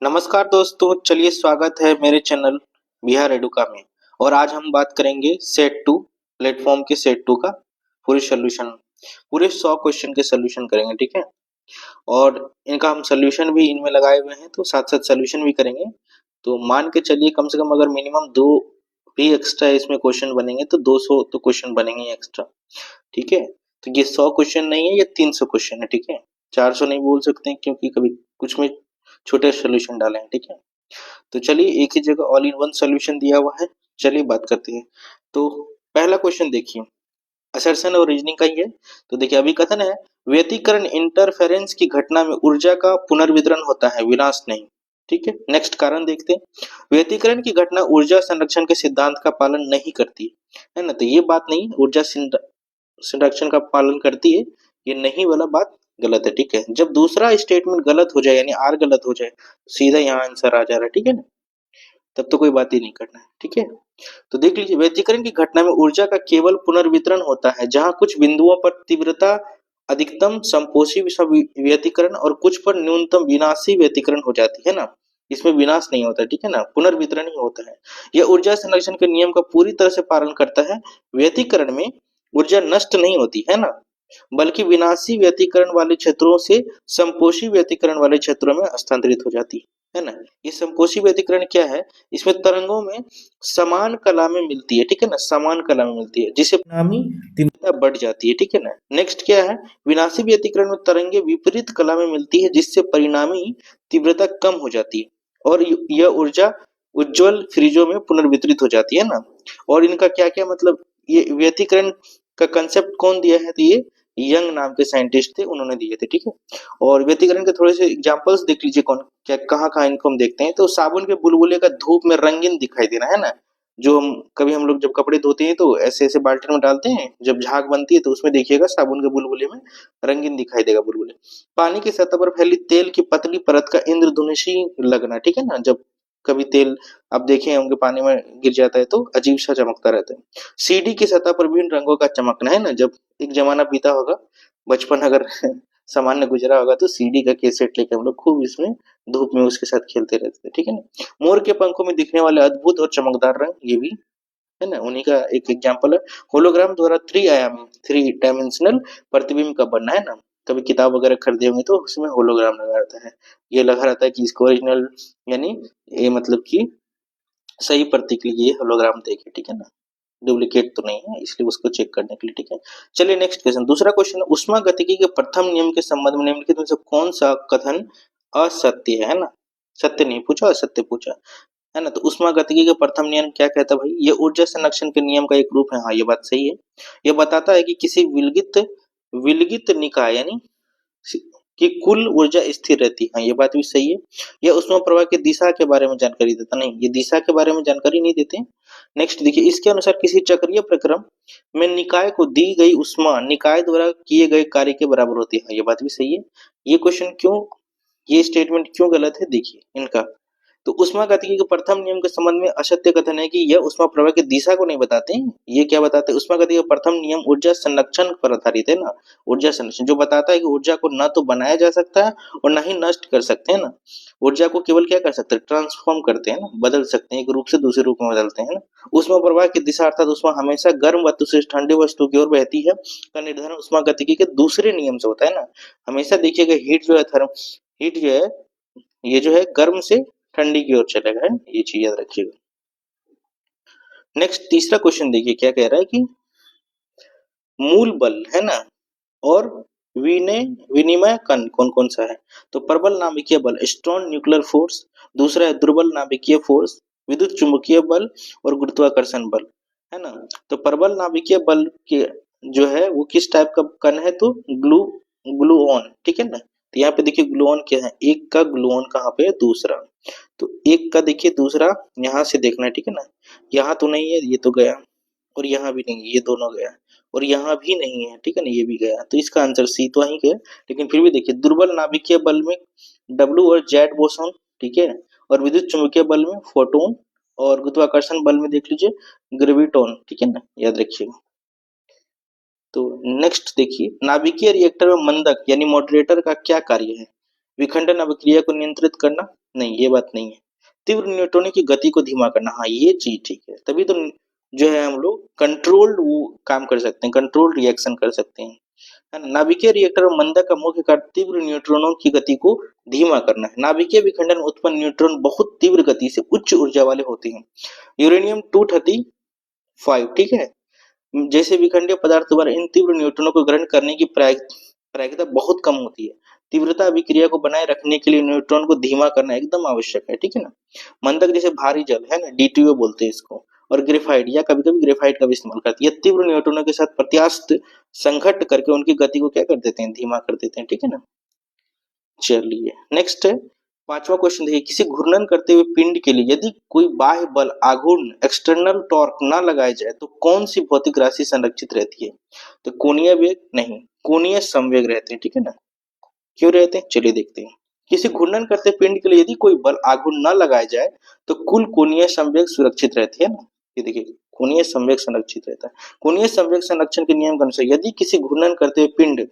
नमस्कार दोस्तों, चलिए स्वागत है मेरे चैनल बिहार एडुका में। और आज हम बात करेंगे सेट टू प्लेटफॉर्म के सेट टू का पूरे सॉल्यूशन, पूरे 100 क्वेश्चन के सॉल्यूशन करेंगे, ठीक है। और इनका हम सॉल्यूशन भी इनमें लगाए हुए हैं, तो साथ साथ सॉल्यूशन भी करेंगे। तो मान के चलिए कम से कम अगर मिनिमम दो भी एक्स्ट्रा इसमें क्वेश्चन बनेंगे तो 200 तो क्वेश्चन बनेंगे एक्स्ट्रा, ठीक है। तो ये 100 क्वेश्चन नहीं है, ये 300 क्वेश्चन है, ठीक है। 400 नहीं बोल सकते हैं क्योंकि कभी कुछ में छोटे सॉल्यूशन डाले हैं, ठीक है। तो चलिए एक ही जगह ऑल इन वन सॉल्यूशन दिया हुआ है, चलिए बात करते हैं। तो पहला क्वेश्चन देखिए, असर्शन और रीजनिंग का ही है। तो देखिए अभी कथन है, व्यतिकरण इंटरफेरेंस की घटना में ऊर्जा का पुनर्वितरण होता है, विनाश नहीं, ठीक है। नेक्स्ट कारण देखते हैं, व्यतिकरण की घटना ऊर्जा संरक्षण के सिद्धांत का पालन नहीं करती है ना। तो ये बात नहीं, ऊर्जा संरक्षण का पालन करती है, ये नहीं वाला बात गलत है, ठीक है। जब दूसरा स्टेटमेंट गलत हो जाए यानी आर गलत हो जाए, सीधा यहाँ आंसर आ जा रहा है, ठीक है ना। तब तो कोई बात ही नहीं करना है, ठीक है। तो देख लीजिए, व्यतिकरण की घटना में ऊर्जा का केवल पुनर्वितरण होता है, जहां कुछ बिंदुओं पर तीव्रता अधिकतम संपोषी व्यतिकरण और कुछ पर न्यूनतम विनाशी व्यतिकरण हो जाती है ना। इसमें विनाश नहीं होता, ठीक है ना, पुनर्वितरण ही होता है। यह ऊर्जा संरक्षण के नियम का पूरी तरह से पालन करता है। व्यतिकरण में ऊर्जा नष्ट नहीं होती है ना, बल्कि विनाशी व्यतिकरण वाले क्षेत्रों से संपोषी व्यतिकरण वाले क्षेत्रों में हस्तांतरित हो जाती है ना। ये संपोषी व्यतिकरण क्या है, इसमें तरंगों में समान कला में मिलती है, ठीक है ना, समान कला में मिलती है, जिससे परिणामी तीव्रता बढ़ जाती है, ठीक है ना। नेक्स्ट क्या है, विनाशी व्यतिकरण में तरंगे विपरीत कला में मिलती है, जिससे परिणामी तीव्रता कम हो जाती है और यह ऊर्जा उज्ज्वल फ्रीजों में पुनर्वितरित हो जाती है ना। और इनका क्या क्या मतलब, ये व्यतिकरण का कंसेप्ट कौन दिया है, तो ये यंग नाम के साइंटिस्ट थे, उन्होंने दिए थे, ठीक है। और व्यतिकरण के थोड़े से एग्जांपल्स देख लीजिए, कौन क्या कहाँ कहाँ इनको हम देखते हैं। तो साबुन के बुलबुले का धूप में रंगीन दिखाई देना, है ना। जो हम लोग जब कपड़े धोते हैं तो ऐसे ऐसे बाल्टी में डालते हैं, जब झाग बनती है तो उसमें देखिएगा साबुन के बुलबुले में रंगीन दिखाई देगा बुलबुले। पानी की सतह पर फैली तेल की पतली परत का इंद्रधनुषी लगना, ठीक है ना। जब कभी तेल आप देखे होंगे पानी में गिर जाता है तो अजीब सा चमकता रहता है। सीढ़ी की सतह पर विभिन्न रंगों का चमकना, है ना। जब एक जमाना बीता होगा, बचपन अगर सामान्य गुजरा होगा, तो सीडी का कैसेट लेके हम लोग खूब इसमें धूप में उसके साथ खेलते रहते थे, ठीक है ना। मोर के पंखों में दिखने वाले अद्भुत और चमकदार रंग, ये भी है ना, उन्हीं का एक एग्जाम्पल है। होलोग्राम द्वारा थ्री आयामी, थ्री डायमेंशनल प्रतिबिंब का बनना, है ना। कभी किताब वगैरह खरीदे होंगे तो उसमें होलोग्राम लगा रहता है, ये लगा रहता है कि इसको ओरिजिनल यानी ये मतलब कि सही प्रतीक के लिए ये होलोग्राम देखे, ठीक है ना, डुप्लीकेट तो नहीं है, इसलिए उसको चेक करने के लिए, ठीक है। चलिए नेक्स्ट क्वेश्चन, दूसरा क्वेश्चन है, उष्मा गतिकी के प्रथम नियम के संबंध में निम्नलिखित में से कौन सा कथन असत्य है ना। सत्य नहीं पूछा, असत्य पूछा, है ना। तो उष्मा गतिकी के प्रथम नियम क्या कहता है भाई, ये ऊर्जा संरक्षण के नियम का एक रूप है, हाँ ये बात सही है। ये बताता है कि किसी विलगित विलगित निकाय यानी कि कुल ऊर्जा स्थिर रहती है, हाँ ये बात भी सही है। यह ऊष्मा प्रवाह की दिशा के बारे में जानकारी देता नहीं, ये दिशा के बारे में जानकारी नहीं देते। नेक्स्ट देखिए, इसके अनुसार किसी चक्रीय प्रक्रम में निकाय को दी गई ऊष्मा निकाय द्वारा किए गए कार्य के बराबर होती है, हाँ ये बात भी सही है। ये क्वेश्चन क्यों, ये स्टेटमेंट क्यों गलत है, देखिए इनका। तो ऊष्मागतिकी के प्रथम नियम के संबंध में असत्य कथन है कि यह ऊष्मा प्रवाह की दिशा को नहीं बताते हैं। ये क्या बताते हैं, ऊष्मागतिकी का प्रथम नियम ऊर्जा संरक्षण पर आधारित है ना। ऊर्जा संरक्षण जो बताता है कि ऊर्जा को न तो बनाया जा सकता है और न ही नष्ट कर सकते हैं ना। ऊर्जा को केवल क्या कर सकते हैं, ट्रांसफॉर्म करते हैं ना, बदल सकते हैं, एक रूप से दूसरे रूप में बदलते हैं ना। ऊष्मा प्रवाह की दिशा अर्थात ऊष्मा हमेशा गर्म वस्तु से ठंडे वस्तु की ओर बहती है का निर्धारण ऊष्मागतिकी के दूसरे नियम से होता है ना। हमेशा देखिएगा हीट जो है हीट जो है, ये जो है गर्म से ठंडी की ओर चलेगा, है, ये चीज याद रखिएगा। नेक्स्ट तीसरा क्वेश्चन देखिए क्या कह रहा है कि मूल बल, है ना, और विनय विनिमय कण कौन कौन सा है। तो प्रबल नाभिकीय बल, स्ट्रॉन्ग न्यूक्लियर फोर्स, दूसरा है दुर्बल नाभिकीय फोर्स, विद्युत चुंबकीय बल और गुरुत्वाकर्षण बल, है ना। तो प्रबल नाभिकीय बल के जो है वो किस टाइप का कण है, तो ग्लूऑन, ठीक है ना। तो यहाँ पे देखिए ग्लूऑन क्या है, एक का ग्लूऑन कहाँ पे है, दूसरा। तो एक का देखिए दूसरा यहाँ से देखना है, ठीक है ना। यहाँ तो नहीं है, ये तो गया, और यहाँ भी नहीं, ये दोनों गया, और यहाँ भी नहीं है, ठीक है ना, ये भी गया। तो इसका आंसर सी तो वहीं गया। लेकिन फिर भी देखिए दुर्बल नाभिकीय बल में डब्ल्यू और जेड बोसॉन, ठीक है, और विद्युत चुंबकीय बल में फोटोन, और गुरुत्वाकर्षण बल में देख लीजिए ग्रेविटॉन, ठीक है ना, याद रखिएगा। तो नेक्स्ट देखिए, नाभिकीय रिएक्टर में मंदक यानी मॉडरेटर का क्या कार्य है। विखंडन अभिक्रिया को नियंत्रित करना, नहीं ये बात नहीं है। तीव्र न्यूट्रॉनों की गति को धीमा करना, हाँ ये चीज ठीक है, तभी तो जो है हम लोग कंट्रोल्ड वो काम कर सकते हैं, कंट्रोल्ड रिएक्शन कर सकते हैं, है ना। नाभिकीय रिएक्टर और मंदक का मुख्य कार्य तीव्र न्यूट्रॉनों की गति को धीमा करना है। नाभिकीय विखंडन में उत्पन्न न्यूट्रॉन बहुत तीव्र गति से उच्च ऊर्जा वाले होते हैं। यूरेनियम 235, ठीक है, जैसे विखंडीय पदार्थ द्वारा इन तीव्र न्यूट्रॉनों को ग्रहण करने की प्रायिकता बहुत कम होती है। तीव्रता अभिक्रिया को बनाए रखने के लिए न्यूट्रॉन को धीमा करना एकदम आवश्यक है, ठीक है ना। मंदक जैसे भारी जल है ना, D2O बोलते हैं इसको, और ग्रेफाइट या कभी कभी ग्रेफाइट का भी इस्तेमाल करती है, तीव्र न्यूट्रॉनों के साथ प्रत्यास्थ संघट्ट करके उनकी गति को क्या कर देते हैं, धीमा कर देते हैं, ठीक है ना। चलिए नेक्स्ट है 5वां क्वेश्चन देखिए, किसी घूर्णन करते हुए पिंड के लिए यदि कोई बाह्य बल आघूर्ण एक्सटर्नल टॉर्क न लगाया जाए तो कौन सी भौतिक राशि संरक्षित रहती है, तो कोणीय वेग नहीं, कोणीय संवेग रहते हैं, ठीक है ना। क्यों रहते हैं, चलिए देखते हैं। किसी घूर्णन करते पिंड के लिए यदि कोई बल आघूर्ण न लगाया जाए तो कुल कोणीय संवेग सुरक्षित रहती है ना, ये देखिए कोणीय संवेग संरक्षित रहता है। कोणीय संवेग संरक्षण के नियम के अनुसार यदि किसी घूर्णन करते हुए पिंड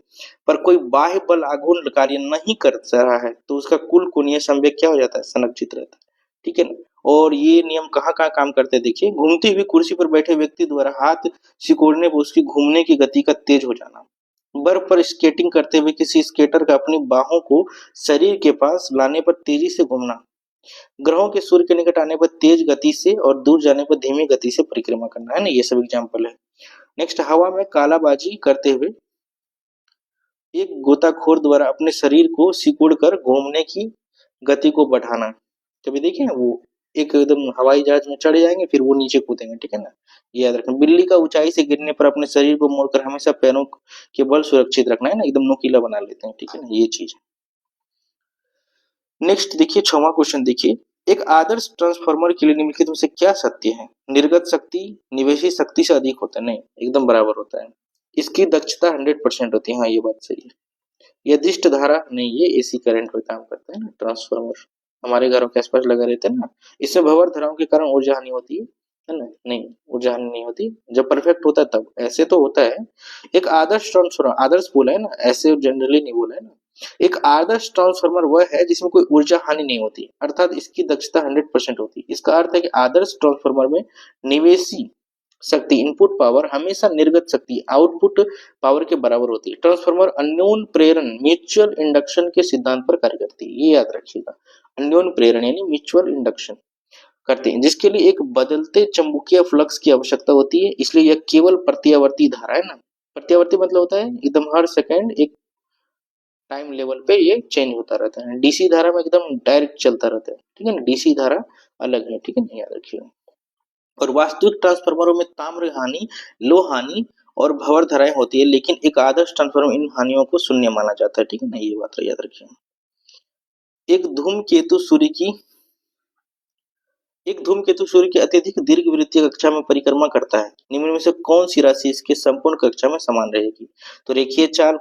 पर कोई बाह्य बल आघूर्ण कार्य नहीं कर रहा है तो उसका कुल कोणीय संवेग क्या हो जाता है, संरक्षित रहता है, ठीक है ना। और ये नियम कहाँ कहाँ काम करते हैं, देखिए घूमती हुई कुर्सी पर बैठे व्यक्ति द्वारा हाथ सिकोड़ने पर उसकी घूमने की गति का तेज हो जाना, बर्फ पर स्केटिंग करते हुए किसी स्केटर का अपनी बाहों को शरीर के पास लाने पर तेजी से घूमना, ग्रहों के सूर्य के निकट आने पर तेज गति से और दूर जाने पर धीमी गति से परिक्रमा करना, है ना, ये सब एग्जाम्पल है। नेक्स्ट, हवा में कालाबाजी करते हुए एक गोताखोर द्वारा अपने शरीर को सिकुड़कर घूमने की गति को बढ़ाना, कभी देखे ना वो एक एकदम हवाई जहाज में चढ़ जाएंगे फिर वो नीचे कूदेंगे, ठीक है ना, ये याद रखना। बिल्ली का ऊंचाई से गिरने पर अपने शरीर को मोड़कर हमेशा पैरों के बल सुरक्षित रखना, है ना, एकदम नुकीला बना लेते हैं, ठीक है ना, ये चीज। नेक्स्ट देखिए 6वां क्वेश्चन देखिए, एक आदर्श ट्रांसफार्मर के लिए निम्नलिखित में से क्या सत्य है, निर्गत शक्ति निवेशित शक्ति से अधिक होता है, नहीं एकदम बराबर होता है। इसकी दक्षता 100% होती है, हाँ ये बात सही है। यदिष्ट धारा नहीं, ये एसी करंट पर काम करता है ना ट्रांसफार्मर, हमारे घरों के आसपास लगा रहता है ना, इसमें भंवर धाराओं के कारण ऊर्जा हानि होती है ना, नहीं ऊर्जा हानि नहीं होती, जब परफेक्ट होता है तब, ऐसे तो होता है। एक आदर्श ट्रांसफार्मर, आदर्श बोला है ना, ऐसे जनरली नहीं बोला है ना। एक आदर्श ट्रांसफार्मर वह है जिसमें कोई ऊर्जा हानि नहीं होती, अर्थात इसकी दक्षता 100% होती है। इसका अर्थ है कि आदर्श ट्रांसफार्मर में निवेशी शक्ति इनपुट पावर हमेशा निर्गत शक्ति आउटपुट पावर के बराबर होती है। ट्रांसफार्मर अन्योन प्रेरण म्यूचुअल इंडक्शन के सिद्धांत पर कार्य करती है, ये याद रखिएगा, अन्योन प्रेरण यानी म्यूचुअल इंडक्शन करते हैं, जिसके लिए एक बदलते चुंबकीय फ्लक्स की आवश्यकता होती है, इसलिए यह केवल प्रत्यावर्ती धारा है ना, प्रत्यावर्ती मतलब होता है एकदम हर सेकंड एक टाइम लेवल पे ये चेंज होता रहता है। डीसी धारा में एकदम डायरेक्ट चलता रहता है, ठीक है ना, डीसी धारा अलग है, ठीक है ना, याद रखिएगा। और वास्तविक ट्रांसफार्मरों में ताम्र हानि, लोह हानि और भंवर धाराएं होती है, लेकिन एक आदर्श ट्रांसफार्मर इन हानियों को शून्य माना जाता है, ठीक है ना, ये बात याद रखिए। एक धूमकेतु सूर्य की अत्यधिक दीर्घवृत्तीय कक्षा में परिक्रमा करता है, निम्न में से कौन सी राशि इसके संपूर्ण कक्षा में समान रहेगी, तो रेखीय चाल,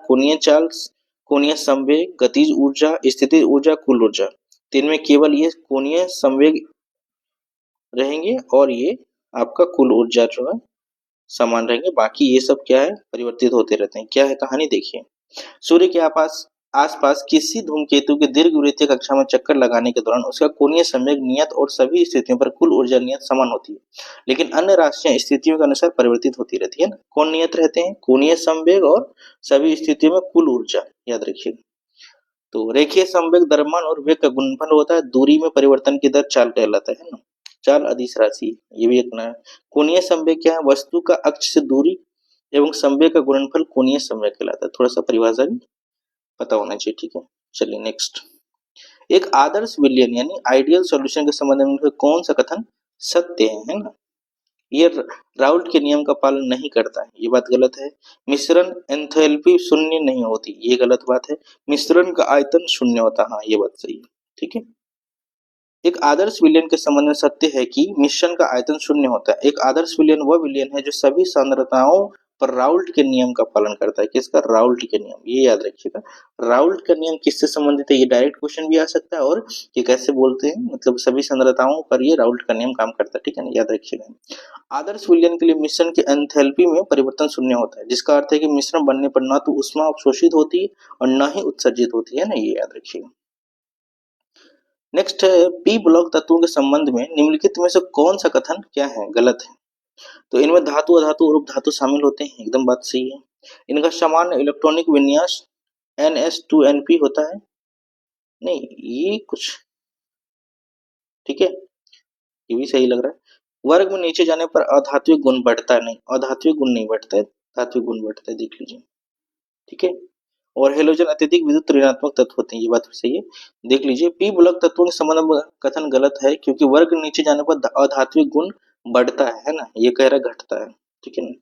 कोणीय संवेग, गतिज ऊर्जा, स्थितिज ऊर्जा, कुल ऊर्जा, तो इनमें केवल ये कोणीय संवेग रहेंगे और ये आपका कुल ऊर्जा जो है समान रहेंगे, बाकी ये सब क्या है, परिवर्तित होते रहते हैं। क्या है कहानी, देखिए सूर्य के आसपास किसी धूमकेतु के दीर्घवृत्तीय कक्षा में चक्कर लगाने के दौरान उसका कोणीय संवेग नियत और सभी स्थितियों पर कुल ऊर्जा नियत समान होती है, लेकिन अन्य राशियां स्थितियों के अनुसार परिवर्तित होती रहती है ना। कौन नियत रहते हैं, कोणीय संवेग और सभी स्थितियों में कुल ऊर्जा, याद रखिए। तो रेखीय संवेग द्रव्यमान और वेग का गुणनफल होता है, दूरी में परिवर्तन की दर चाल कहलाता है ना, चाल अदिश राशि, ये भी एक ना है। कोणीय संवेग क्या है, वस्तु का अक्ष से दूरी एवं संवेग का गुणनफल कोणीय संवेग कहलाता है, थोड़ा सा परिभाषा भी पता होना चाहिए, ठीक है। चलिए नेक्स्ट, एक आदर्श विलयन यानी आइडियल सॉल्यूशन के संबंध में कौन सा कथन सत्य है ना, ये राउल्ट के नियम का पालन नहीं करता है, ये बात गलत है। मिश्रण एंथैल्पी शून्य नहीं होती, ये गलत बात है। मिश्रण का आयतन शून्य होता, हाँ ये बात सही है, ठीक है। एक आदर्श विलयन के संबंध में सत्य है कि मिश्रण का आयतन शून्य होता है। एक आदर्श विलयन वह विलयन है जो सभी सांद्रताओं पर राउल्ट के नियम का पालन करता है, किसका, राउल्ट के नियम, ये याद रखिएगा। राउल्ट का नियम किससे संबंधित है, ये डायरेक्ट क्वेश्चन भी आ सकता है, और ये कैसे बोलते हैं, मतलब सभी सांद्रताओं पर ये राउल्ट का नियम काम करता है, ठीक है ना, याद रखिएगा। आदर्श विलयन के लिए मिश्रण की एंथैल्पी में परिवर्तन शून्य होता है, जिसका अर्थ है कि मिश्रण बनने पर न तो ऊष्मा अवशोषित होती है और न ही उत्सर्जित होती है ना, ये याद रखिएगा। नेक्स्ट है पी ब्लॉक तत्वों के संबंध में निम्नलिखित में से कौन सा कथन क्या है, गलत है। तो इनमें धातु, अधातु और उपधातु शामिल होते हैं, एकदम बात सही है। इनका सामान्य इलेक्ट्रॉनिक विन्यास NS2NP होता है, नहीं ये कुछ ठीक है, ये भी सही लग रहा है। वर्ग में नीचे जाने पर अधात्विक गुण बढ़ता है, नहीं अधात्विक गुण नहीं बढ़ता है, धात्विक गुण बढ़ता है, देख लीजिए ठीक है। और हेलोजन अत्यधिक विद्युत ऋणात्मक तत्व होते हैं, ये बात सही है, देख लीजिए। पी ब्लॉक तत्वों के संबंध में कथन गलत है क्योंकि वर्ग नीचे जाने पर अधात्विक गुण बढ़ता है ना, ये कह रहा घटता है, ठीक है ना।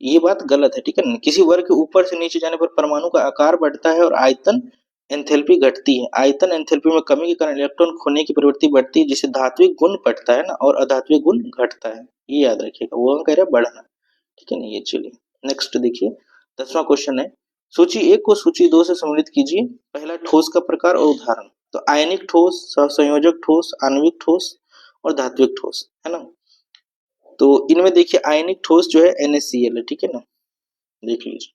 ये बात गलत है, ठीक है ना। किसी वर्ग के ऊपर से नीचे जाने पर परमाणु का आकार बढ़ता है और आयतन एंथैल्पी घटती है। आयतन एंथैल्पी में कमी के कारण इलेक्ट्रॉन खोने की प्रवृत्ति बढ़ती है, जिससे धात्विक गुण बढ़ता है ना और अधात्विक गुण घटता है, ये याद रखिएगा। वो हम कह रहे हैं बढ़ना, ठीक है ना। ये चलिए नेक्स्ट देखिए, 10वां क्वेश्चन है, सूची 1 को सूची 2 से सम्मिलित कीजिए। पहला ठोस का प्रकार और उदाहरण। तो आयनिक ठोस, सहसंयोजक ठोस, आणविक ठोस और धात्विक ठोस, है ना। तो इनमें देखिए आयनिक ठोस जो है NaCl है, ठीक है ना, देख लीजिए।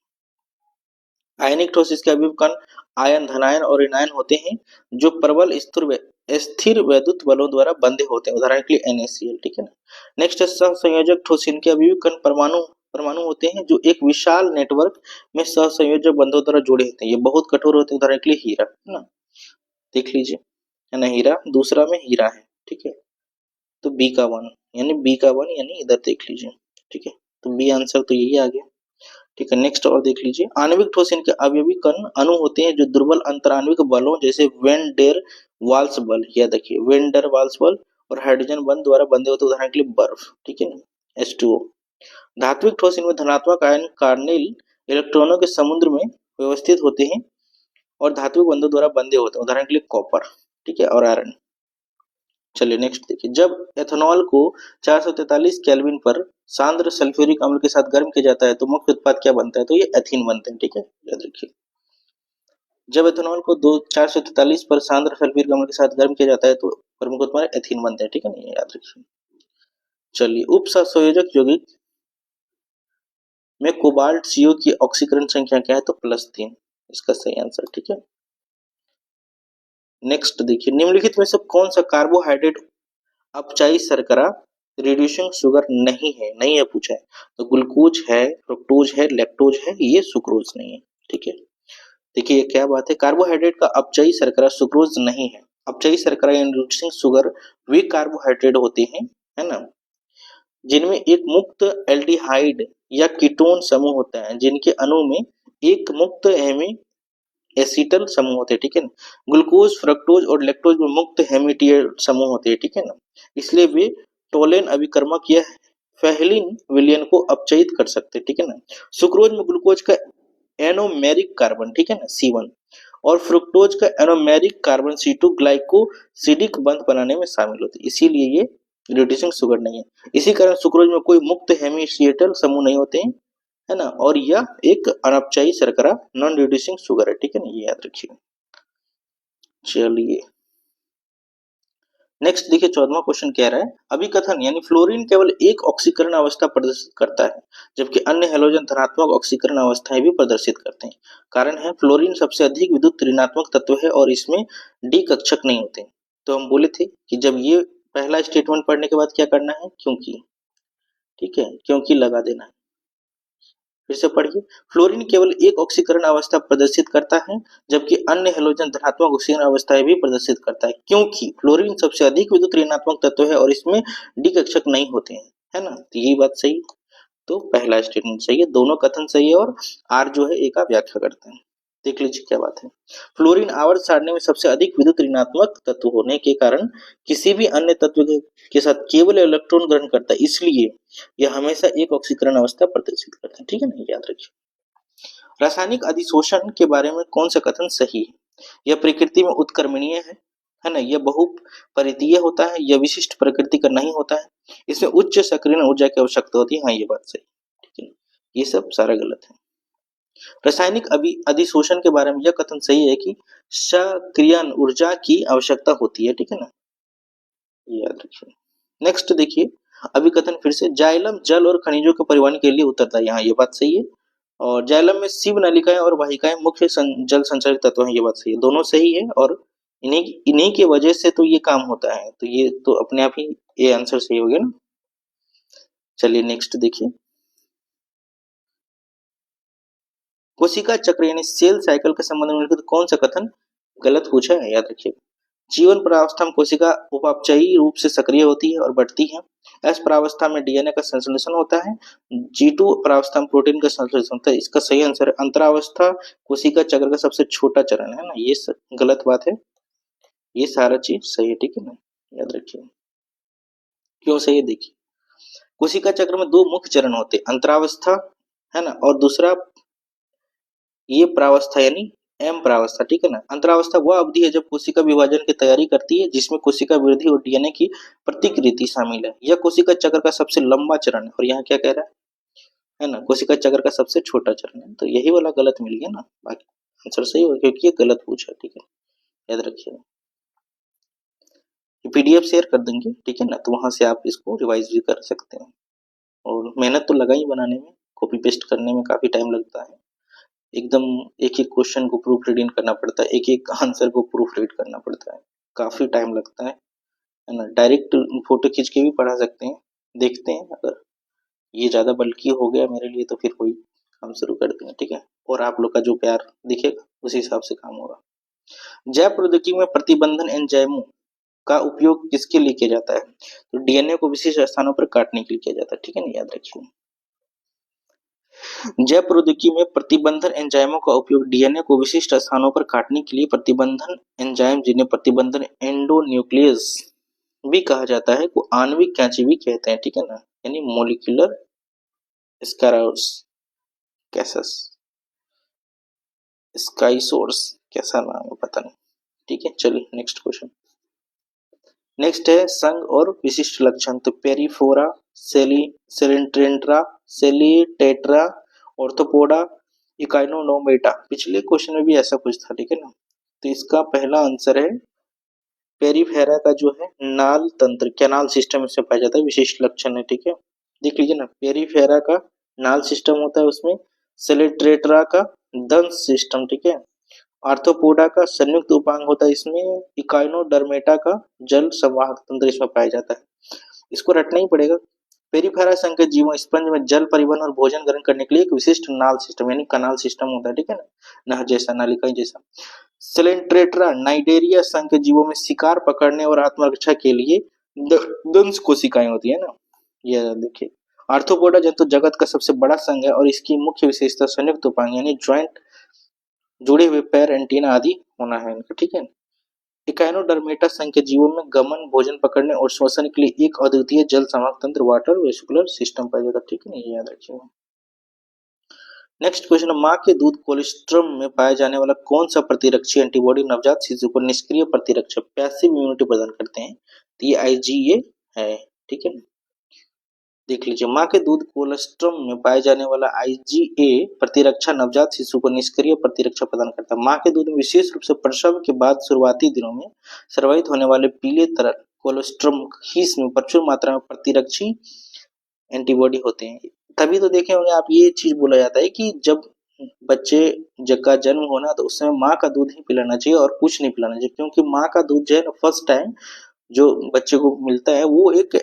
आयनिक ठोस इसके अवयव कण आयन, धनायन और ऋणायन होते हैं जो प्रबल स्थिर वैद्युत बलों द्वारा बंधे होते हैं, उदाहरण के लिए NaCl, ठीक है ना। नेक्स्ट है सहसंयोजक ठोस, इनके अवयव कण परमाणु परमाणु होते हैं जो एक विशाल नेटवर्क में सहसंयोजक बंधों द्वारा जुड़े होते हैं, ये बहुत कठोर होते हैं, उदाहरण के लिए हीरा, है ना, देख लीजिए, है ना, हीरा दूसरा में हीरा है, ठीक है। तो बी का वन यानी इधर देख लीजिए, ठीक है। तो बी आंसर तो यही आ गया, ठीक है। नेक्स्ट और देख लीजिए, आणविक ठोस इनके अवयवी कण अणु होते हैं जो दुर्बल अंतराण्विक बलों जैसे वेन डेर वाल्स बल, यह देखिए वेन डेर वाल्स बल और हाइड्रोजन बंध द्वारा बंधे होते, उदाहरण के लिए बर्फ, ठीक है ना, H2O। धात्विक ठोस इनमें धनात्मक आयन कार्नेल इलेक्ट्रॉनों के समुद्र में व्यवस्थित होते हैं और धात्विक बंधों द्वारा बंधे होते हैं, उदाहरण के लिए कॉपर, ठीक है, और आयरन। चलिए नेक्स्ट देखिए, जब एथेनॉल को 443 केल्विन पर सांद्र सल्फ्यूरिक अम्ल के साथ गर्म किया जाता है तो मुख्य उत्पाद क्या बनता है, तो ये एथीन बनते हैं, ठीक है, याद रखिए। जब एथेनॉल को 443 पर सांद्र सल्फ्यूरिक अम्ल के साथ गर्म किया जाता है तो प्रमुख उत्पाद एथीन बनते हैं, ठीक है ना, याद रखिए। चलिए उप सहसंयोजक यौगिक में कोबाल्ट CO की ऑक्सीकरण संख्या क्या है, तो +3, इसका सही आंसर, ठीक है। नेक्स्ट देखिए, निम्नलिखित में से कौन सा कार्बोहाइड्रेट अपचायी शर्करा रिड्यूसिंग शुगर नहीं है, नहीं है पूछा है। तो ग्लूकोज है, फ्रुक्टोज है, लैक्टोज है, ये सुक्रोज नहीं है, ठीक है। देखिए क्या बात है, कार्बोहाइड्रेट का अपचायी शर्करा सुक्रोज नहीं है। अपचायी शर्करा यानी रिड्यूसिंग शुगर वे कार्बोहाइड्रेट होते हैं, है ना, जिनमें एक मुक्त एल्डिहाइड या कीटोन समूह होता है, जिनके अणु में एक मुक्त हेमी एसीटल समूह होते हैं, ठीक है ना। ग्लूकोज, फ्रक्टोज और लैक्टोज में मुक्त हेमिटियल समूह होते हैं, ठीक है ना, इसलिए वे टोलेन अभिकर्मक या फेहलिन विलयन को अपचयित कर सकते हैं, ठीक है ना। सुक्रोज में ग्लूकोज का एनोमेरिक कार्बन, ठीक है ना, C1 और फ्रुक्टोज का एनोमेरिक कार्बन C2 ग्लाइकोसिडिक बंध बनाने में शामिल होते हैं, इसीलिए ये रिड्यूसिंग शुगर नहीं है। इसी कारण सुक्रोज में कोई मुक्त हेमिसिएटल समूह नहीं होते हैं, है ना, और यह एक अनपचायी शर्करा नॉन रिड्यूसिंग शुगर है, ठीक है ना, ये याद रखिए। चलिए नेक्स्ट देखिए, 14वां क्वेश्चन कह रहा है, अभिकथन यानी फ्लोरीन केवल एक ऑक्सीकरण अवस्था प्रदर्शित करता है जबकि अन्य हेलोजन धनात्मक ऑक्सीकरण अवस्थाएं भी प्रदर्शित करते हैं। कारण है फ्लोरीन सबसे अधिक विद्युत ऋणात्मक तत्व है और इसमें डी कक्षक नहीं होते। तो हम बोले थे कि जब ये पहला स्टेटमेंट पढ़ने के बाद क्या करना है, क्योंकि, ठीक है, क्योंकि लगा देना है। फिर से पढ़िए, फ्लोरीन केवल एक ऑक्सीकरण अवस्था प्रदर्शित करता है जबकि अन्य हेलोजन धनात्मक ऑक्सीकरण अवस्थाएं भी प्रदर्शित करता है, क्योंकि फ्लोरीन सबसे अधिक विद्युत ऋणात्मक तत्व है और इसमें डी कक्षक नहीं होते हैं, है ना, तो यही बात सही। तो पहला स्टेटमेंट सही है, दोनों कथन सही है और आर जो है ए का व्याख्या करते हैं। देख लीजिए क्या बात है, फ्लोरीन आवर्त सारणी में सबसे अधिक विद्युत ऋणात्मक तत्व होने के कारण किसी भी अन्य तत्व के साथ केवल इलेक्ट्रॉन ग्रहण करता है, इसलिए यह हमेशा एक ऑक्सीकरण अवस्था प्रदर्शित करता है, ठीक है ना, याद रखिए। रासायनिक अधिशोषण के बारे में कौन सा कथन सही है, यह प्रकृति में उत्क्रमणीय है ना, यह बहुपरिधीय होता है, यह विशिष्ट प्रकृति का नहीं होता है, इसमें उच्च सक्रियण ऊर्जा की आवश्यकता होती है, हाँ ये बात सही, ठीक है, ये सब सारा गलत है। रासायनिक अधिशोषण के बारे में यह कथन सही है कि सक्रियण ऊर्जा की आवश्यकता होती है, ठीक है ना, याद रखिए। नेक्स्ट देखिए, अभिकथन फिर से, जाइलम जल और खनिजों के परिवहन के लिए उतरता है, यहाँ ये बात सही है। और जाइलम में सीव नलिकाएं और वाहिकाएं मुख्य जल संचारित तत्व हैं, ये बात सही है, दोनों सही है और इन्हीं इन्हीं की वजह से तो ये काम होता है, तो ये तो अपने आप ही ये आंसर सही हो गया ना। चलिए नेक्स्ट देखिए, कोशिका चक्र यानी सेल साइकिल के संबंध में तो कौन सा कथन गलत पूछा है, याद रखिए। जीवन प्रावस्था में कोशिका उपापचयी रूप से सक्रिय होती है और बढ़ती है। एस प्रावस्था में डीएनए का संश्लेषण होता है। G2 प्रावस्था में प्रोटीन का संश्लेषण होता है। इसका सही आंसर है अंतरावस्था कोशिका चक्र का सबसे छोटा चरण है ना, ये गलत बात है, ये सारा चीज सही है, ठीक है ना, याद रखिए। क्यों सही है देखिए, कोशिका चक्र में दो मुख्य चरण होते हैं, अंतरावस्था है ना, और दूसरा ये प्रावस्था यानी एम प्रावस्था, ठीक है ना। अंतरावस्था वह अवधि है जब कोशिका विभाजन की तैयारी करती है, जिसमें कोशिका वृद्धि और डीएनए की प्रतिकृति शामिल है। यह कोशिका चक्र का सबसे लंबा चरण है, और यहाँ क्या कह रहा है ना, कोशिका चक्र का सबसे छोटा चरण है, तो यही वाला गलत मिल गया ना, बाकी आंसर सही होगा क्योंकि ये गलत पूछा, ठीक है, याद रखिएगा। पीडीएफ शेयर कर देंगे, ठीक है ना, तो वहां से आप इसको रिवाइज भी कर सकते हैं। और मेहनत तो लगा ही बनाने में, कॉपी पेस्ट करने में काफी टाइम लगता है, एकदम एक एक क्वेश्चन को प्रूफ रीडिंग करना पड़ता है, एक एक आंसर को प्रूफ रीड करना पड़ता है, काफी टाइम लगता है ना। डायरेक्ट फोटो खींच के भी पढ़ा सकते हैं, देखते हैं, अगर ये ज्यादा बल्कि हो गया मेरे लिए तो फिर वही काम शुरू कर देंगे, ठीक है। और आप लोग का जो प्यार दिखेगा उसी हिसाब से काम होगा। जैव प्रौद्योगिकी में प्रतिबंधन एंजाइमों का उपयोग किसके लिए किया जाता है, तो डीएनए को विशिष्ट स्थानों पर काटने के लिए किया जाता है, ठीक है ना, याद रखिए। जैव प्रौद्योगिकी में प्रतिबंधन एंजाइमों का उपयोग डीएनए को विशिष्ट स्थानों पर काटने के लिए प्रतिबंधन एंजाइम, जिन्हें प्रतिबंधन एंडोन्यूक्लियस भी कहा जाता है, को आणविक कैंची भी कहते हैं, ठीक है ना, यानी मोलिकुलर स्क्लेरोस कैसस स्काईसोर्स, कैसा नाम है पता नहीं, ठीक है। चलिए नेक्स्ट क्वेश्चन, नेक्स्ट है संघ और विशिष्ट लक्षण, तो पेरिफोरा, सेलिट्रेंट्रा, सेलिटेट्रा, ऑर्थोपोडा, इकाइनोडर्मेटा, पिछले क्वेश्चन में भी ऐसा कुछ था, ठीक है ना, तो इसका पहला आंसर है पेरिफेरा का जो है नाल तंत्र, कैनाल सिस्टम से पाया जाता है, विशिष्ट लक्षण है, ठीक है, देख लीजिए ना, पेरिफेरा का नाल सिस्टम होता है उसमें, सेलिट्रेट्रा का दंश सिस्टम, ठीक है, आर्थ्रोपोडा का संयुक्त उपांग होता है इसमें, इकाइनोडर्मेटा का जल संवाहक तंत्र इसमें पाया जाता है, इसको रटना ही पड़ेगा। पेरिफेरा संघ के जीवों स्पंज में जल परिवहन और भोजन ग्रहण करने के लिए एक विशिष्ट नाल सिस्टम यानी कनाल सिस्टम होता है, ठीक है ना, नहर जैसा, नालिका जैसा। सेलेंट्रेट्रा नाइडेरिया संघ के जीवों में शिकार पकड़ने और आत्मरक्षा के लिए दंश कोशिकाएं होती है ना, ये देखिए। आर्थ्रोपोडा जंतु जगत का सबसे बड़ा संघ है और इसकी मुख्य विशेषता संयुक्त उपांग यानी ज्वाइंट, जुड़े हुए पैर, एंटीना आदि होना है इनका, ठीक है। इकाइनोडर्मेटा संघ के जीवों में गमन, भोजन पकड़ने और श्वसन के लिए एक अद्वितीय जल संवाहक तंत्र वाटर वेस्कुलर सिस्टम पाया जाता है, ठीक है, ये याद रखिएगा। नेक्स्ट क्वेश्चन, माँ के दूध कोलेस्ट्रम में पाया जाने वाला कौन सा प्रतिरक्षी एंटीबॉडी नवजात शिशु को निष्क्रिय प्रतिरक्षक पैसिव इम्यूनिटी प्रदान करते हैं, तो ये IgA है, ठीक है, देख लीजिए। माँ के दूध कोलेस्ट्रम में पाए जाने वाला IgA प्रतिरक्षा नवजात शिशु को निष्क्रिय प्रतिरक्षा प्रदान करता है। माँ के दूध में विशेष रूप से प्रसव के बाद शुरुआती दिनों में स्रावित होने वाले पीले तरल कोलेस्ट्रम खीस में प्रचुर मात्रा में प्रतिरक्षी एंटीबॉडी होते हैं। तभी तो देखे होंगे आप, ये चीज बोला जाता है कि जब बच्चे का जन्म होना तो उस समय माँ का दूध ही पिलाना चाहिए और कुछ नहीं पिलाना चाहिए, क्योंकि माँ का दूध जो है ना फर्स्ट टाइम जो बच्चे को मिलता है वो एक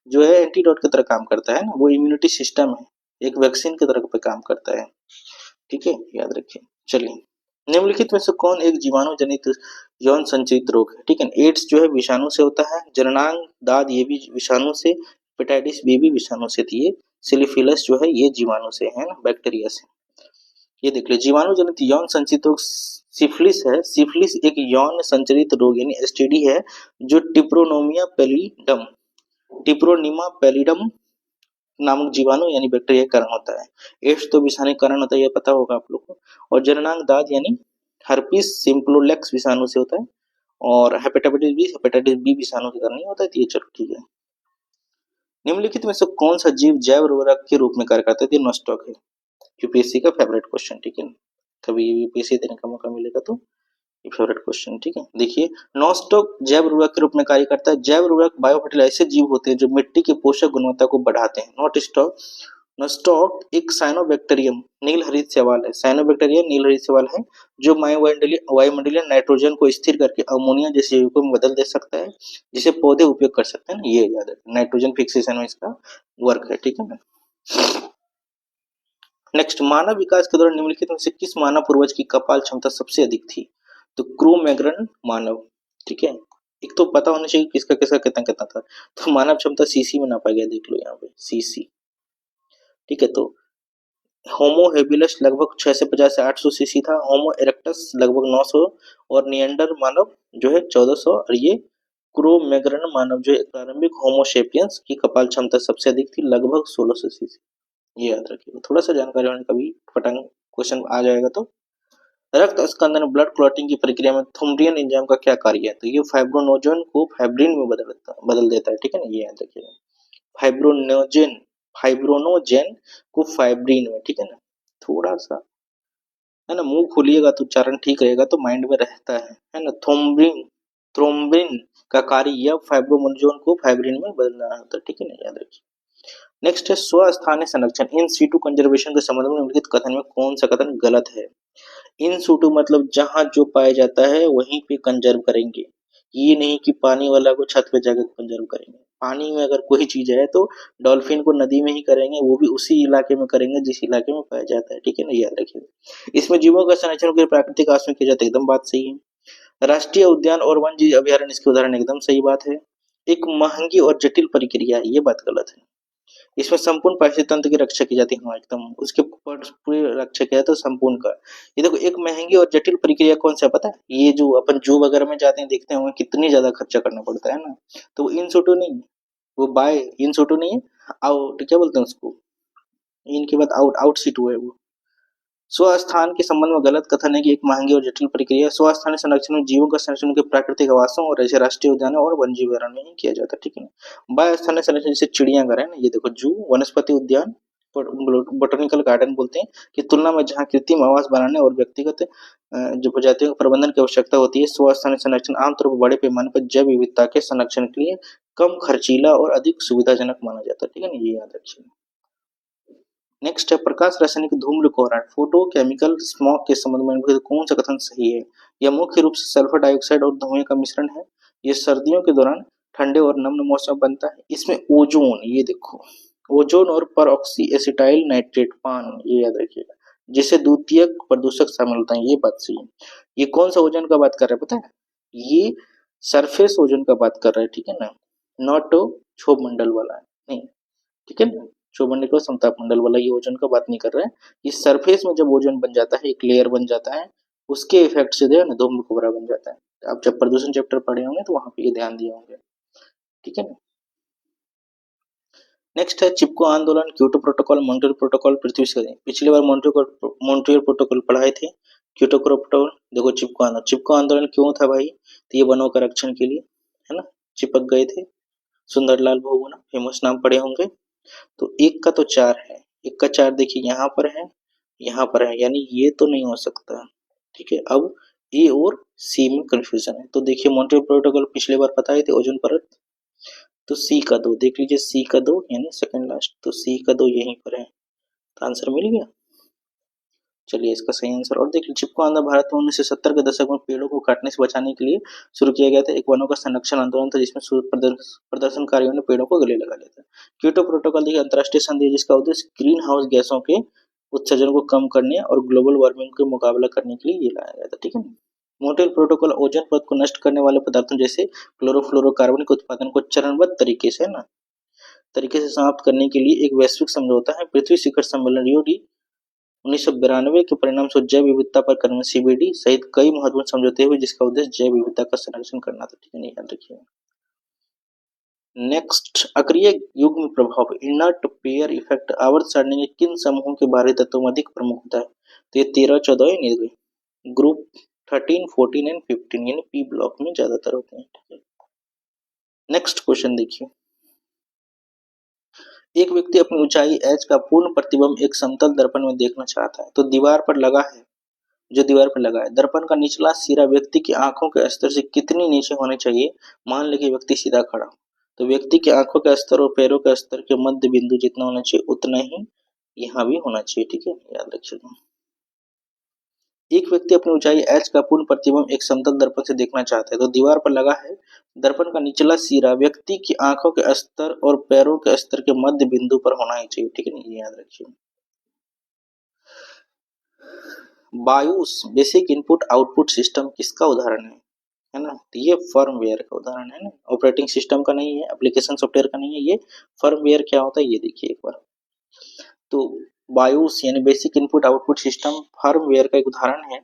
जो है एंटीडोट की तरह काम करता है ना, वो इम्यूनिटी सिस्टम है, एक वैक्सीन की तरह पे काम करता है, ठीक है, याद रखिए। चलिए, निम्नलिखित में से कौन एक जीवाणु जनित यौन संचित रोग है, ठीक है। एड्स जो है विषाणु से होता है, जननांग दाद ये भी विषाणु से, हेपेटाइटिस बी भी विषाणु से थी, ये सिलिफिलस जो है ये जीवाणु से है ना, बैक्टीरिया से। ये देख लीजिए, जीवाणु जनित यौन संचित रोग सिफिलिस है। सिफिलिस एक यौन संचरित रोग यानी STD है जो टिप्रोनोमिया पैलिडम, टिप्रोनिमा पैलिडम नामक जीवाणु यानी बैक्टीरिया के कारण होता है। एड्स तो विषाणु के कारण होता है, ये पता होगा आप लोग को। और जननांग दाद यानी हर्पिस सिम्प्लेक्स विषाणु से होता है, और हेपेटाइटिस बी विषाणु के कारण नहीं होता है, तो ये चलो ठीक है। निम्नलिखित में से कौन सा जीव जैव उर्वरक के रूप में कार्य करता है, ये नॉस्टॉक है, यूपीएससी का फेवरेट क्वेश्चन, ठीक है, कभी यूपीएससी देने का मौका मिलेगा तो ये फेवरेट क्वेश्चन, ठीक है। देखिए, नॉस्टॉक जैव उर्वरक के रूप में कार्य करता है। जैव उर्वरक बायोफर्टिलाइजर ऐसे जीव होते हैं जो मिट्टी की पोषक गुणवत्ता को बढ़ाते हैं। नॉट स्टॉक नोस्टॉक एक साइनोबैक्टीरियम नील हरित शैवाल है। साइनोबैक्टीरिया नील हरित शैवाल है जो वायुमंडलीय नाइट्रोजन को स्थिर करके अमोनिया जैसे यौगिकों में बदल दे सकता है, जिसे पौधे उपयोग कर सकते हैं ना, ये याद है, नाइट्रोजन फिक्सेशन में इसका वर्क है, ठीक है ना। नेक्स्ट, मानव विकास के दौरान निम्नलिखित में से किस मानव पूर्वज की कपाल क्षमता सबसे अधिक थी? तो क्रो मैग्रन मानव, ठीक है। एक तो पता होना चाहिए किसका किसका कितना कितना था। तो मानव क्षमता सीसी में नापा गया, देख लो यहाँ पे सीसी, ठीक है। तो होमो हेबिलस लगभग 650 से 800 सीसी था, होमो इरेक्टस लगभग 900 और निएंडर मानव जो है 1400 और ये क्रो मैग्रन मानव जो है प्रारंभिक होमो सेपियंस की कपाल क्षमता सबसे अधिक थी, लगभग 1600 सीसी। ये याद रखिएगा, थोड़ा सा जानकारी होने का भी फटांग क्वेश्चन आ जाएगा। तो रक्त स्कंदन ब्लड क्लॉटिंग की प्रक्रिया में थुम्ब्रियन एंजाइम का क्या कार्य है? तो ये फाइब्रोनोजन को फाइब्रिन में बदल देता है, ठीक है ना, ये याद रखिएगा। फाइब्रोनोजेन को फाइब्रिन में, ठीक है ना, थोड़ा सा है ना, मुंह खोलिएगा तो उच्चारण ठीक रहेगा तो माइंड में रहता है ना। थ्रोम्बिन का कार्य यह फाइब्रोनोजन को फाइब्रिन में बदलना होता है, ठीक है ना, याद रखिए। नेक्स्ट है स्वस्थानीय संरक्षण इन सीटू कंजर्वेशन के संबंध में निम्नलिखित कथन में कौन सा कथन गलत है? इन सूटू मतलब जहां जो पाया जाता है वहीं पे कंजर्व करेंगे, ये नहीं कि पानी वाला को छत पे जाकर कंजर्व करेंगे। पानी में अगर कोई चीज है तो डॉल्फिन को नदी में ही करेंगे, वो भी उसी इलाके में करेंगे जिस इलाके में पाया जाता है, ठीक है ना, याद रखिए। इसमें जीवों का संरक्षण के प्राकृतिक आवास में किया जाता है, एकदम बात सही है। राष्ट्रीय उद्यान और वन जीव अभ्यारण्य इसके उदाहरण, एकदम सही बात है। एक महंगी और जटिल प्रक्रिया है, ये बात गलत है। इसमें संपूर्ण पारिस्थितिक तंत्र की रक्षा की जाती है, हाँ एकदम उसके पूरी रक्षा किया तो संपूर्ण का। ये देखो एक महंगी और जटिल प्रक्रिया कौन सा पता है? ये जो अपन जू वगैरह में जाते हैं देखते हैं कितनी ज्यादा खर्चा करना पड़ता है ना, तो वो इन सूटू नहीं, वो बाय इन सूटू नहीं है, आउट क्या बोलते हैं उसको, इनके बाद आउट आउट सीटू है वो। स्वस्थान के संबंध में गलत कथन है कि एक महंगी और जटिल प्रक्रिया। स्वस्थानीय संरक्षण में जीवों का संरक्षण उनके प्राकृतिक आवासों और ऐसे राष्ट्रीय उद्यानों और वन जीव अभयारण्य में ही किया जाता है, ठीक है ना। बाह्य स्थानीय संरक्षण जैसे चिड़ियाघर है ना, ये देखो जू, वनस्पति उद्यान, बोटनिकल गार्डन बोलते हैं कि तुलना में जहाँ कृत्रिम आवास बनाने और व्यक्तिगत जो प्रजातियों के प्रबंधन की आवश्यकता होती है, स्वस्थानीय संरक्षण आमतौर पर बड़े पैमाने पर जैव विविधता के संरक्षण के लिए कम खर्चीला और अधिक सुविधाजनक माना जाता है, ठीक है ना, ये याद रखिए। नेक्स्ट है प्रकाश रासायनिक धूम्रकौरण फोटोकेमिकल स्मॉग के संबंध में कौन सा कथन सही है? यह मुख्य रूप से सल्फर डाइऑक्साइड और धुएं का मिश्रण है। यह सर्दियों के दौरान ठंडे और नम्र मौसम बनता है। इसमें ओजोन, ये देखो ओजोन और परऑक्सी एसिटाइल नाइट्रेट पान, ये याद रखिएगा, जिसे द्वितीयक प्रदूषक शामिल होता है, ये बात सही है। ये कौन सा ओजोन का बात कर रहा है पता है? ये सरफेस ओजोन का बात कर रहा है, ठीक है ना, नॉट क्षोभ मंडल वाला नहीं, ठीक है ना, क्षोभमंडल समताप मंडल वाला ये ओजोन का बात नहीं कर रहा है। ये सरफेस में जब ओजोन बन जाता है, एक लेयर बन जाता है, उसके इफेक्ट से जो है ना धूम्र कोहरा बन जाता है। आप जब प्रदूषण चैप्टर पढ़े होंगे तो वहां पे ये ध्यान दिए होंगे, ठीक है ना। नेक्स्ट है चिपको आंदोलन, क्योटो प्रोटोकॉल, मॉन्ट्रियल प्रोटोकॉल, पृथ्वी से पिछली बार मॉन्ट्रियल प्रोटोकॉल पढ़ाए थे। क्योटो प्रोटोकॉल देखो, चिपको आंदोलन क्यों था भाई? तो ये वनों का रक्षण के लिए, है ना, चिपक गए थे। सुंदरलाल बहुगुणा फेमस नाम पढ़े होंगे। तो एक का तो 4 है, एक का 4 देखिए यहाँ पर है, यहाँ पर है, यानी ये तो नहीं हो सकता, ठीक है। अब ए और सी में कंफ्यूजन है, तो देखिए मॉन्ट्रियल प्रोटोकॉल पिछले बार बताए थे ओजोन परत, तो सी का 2 देख लीजिए, सी का 2 यानी सेकंड लास्ट, तो सी का 2 यहीं पर है, तो आंसर मिल गया। चलिए इसका सही आंसर और देख लीजिए, चिपको आंदोलन भारत में 1970 के दशक में पेड़ों को काटने से बचाने के लिए शुरू किया गया था। एक वनों का संरक्षण आंदोलन था जिसमें प्रदर्शनकारियों ने पेड़ों को गले लगा लिया था। क्योटो प्रोटोकॉल देखिए अंतर्राष्ट्रीय संधि जिसका उद्देश्य ग्रीन हाउस गैसों के उत्सर्जन को कम करने और ग्लोबल वार्मिंग का मुकाबला करने के लिए ये लाया गया था, ठीक है। मॉन्ट्रियल प्रोटोकॉल ओजोन परत को नष्ट करने वाले पदार्थों जैसे क्लोरोफ्लोरोकार्बन के उत्पादन को चरणबद्ध तरीके से ना तरीके से समाप्त करने के लिए एक वैश्विक समझौता है। पृथ्वी शिखर सम्मेलन रियो डी 1992 के परिणाम स्वरूप जैव विविधता पर कर्म सीबीडी सहित कई महत्वपूर्ण समझौते हुए जिसका उद्देश्य जैव विविधता का संरक्षण करना था, ठीक है, याद रखिए। नेक्स्ट अक्रिय युग्म प्रभाव इनर्ट पेयर इफेक्ट आवर्त सारणी के किन समूहों के बाहरी तत्वों में अधिक प्रमुख होता है? तो ये 13, 14 यानी ग्रुप 13, 14 एंड 15 यानी पी ब्लॉक में ज्यादातर होते हैं, ठीक है। नेक्स्ट क्वेश्चन देखिए, एक व्यक्ति अपनी ऊंचाई h का पूर्ण प्रतिबिंब एक समतल दर्पण में देखना चाहता है, तो दीवार पर लगा है, जो दीवार पर लगा है दर्पण का निचला सिरा व्यक्ति की आंखों के स्तर से कितनी नीचे होने चाहिए? मान लीजिए व्यक्ति सीधा खड़ा, तो व्यक्ति की आंखों का स्तर और पैरों का स्तर के मध्य बिंदु जितना होना चाहिए उतना ही यहाँ भी होना चाहिए, ठीक है, याद रखिएगा। एक व्यक्ति अपनी ऊंचाई h का पूर्ण प्रतिबिंब एक समतल दर्पण से देखना चाहता है, तो दीवार पर लगा है दर्पण का निचला सिरा व्यक्ति की आंखों के स्तर और पैरों के स्तर के मध्य बिंदु पर होना ही चाहिए, ठीक है ना, ये याद रखिए। BIOS basic input output system किसका उदाहरण है ना, तो ये फर्मवेयर का उदाहरण है ना, ऑपरेटिंग सिस्टम का नहीं है, एप्लीकेशन सॉफ्टवेयर का नहीं है, ये फर्मवेयर क्या होता है ये देखिए एक बार। तो बायोस यानी basic input output system firmware का एक उदाहरण है।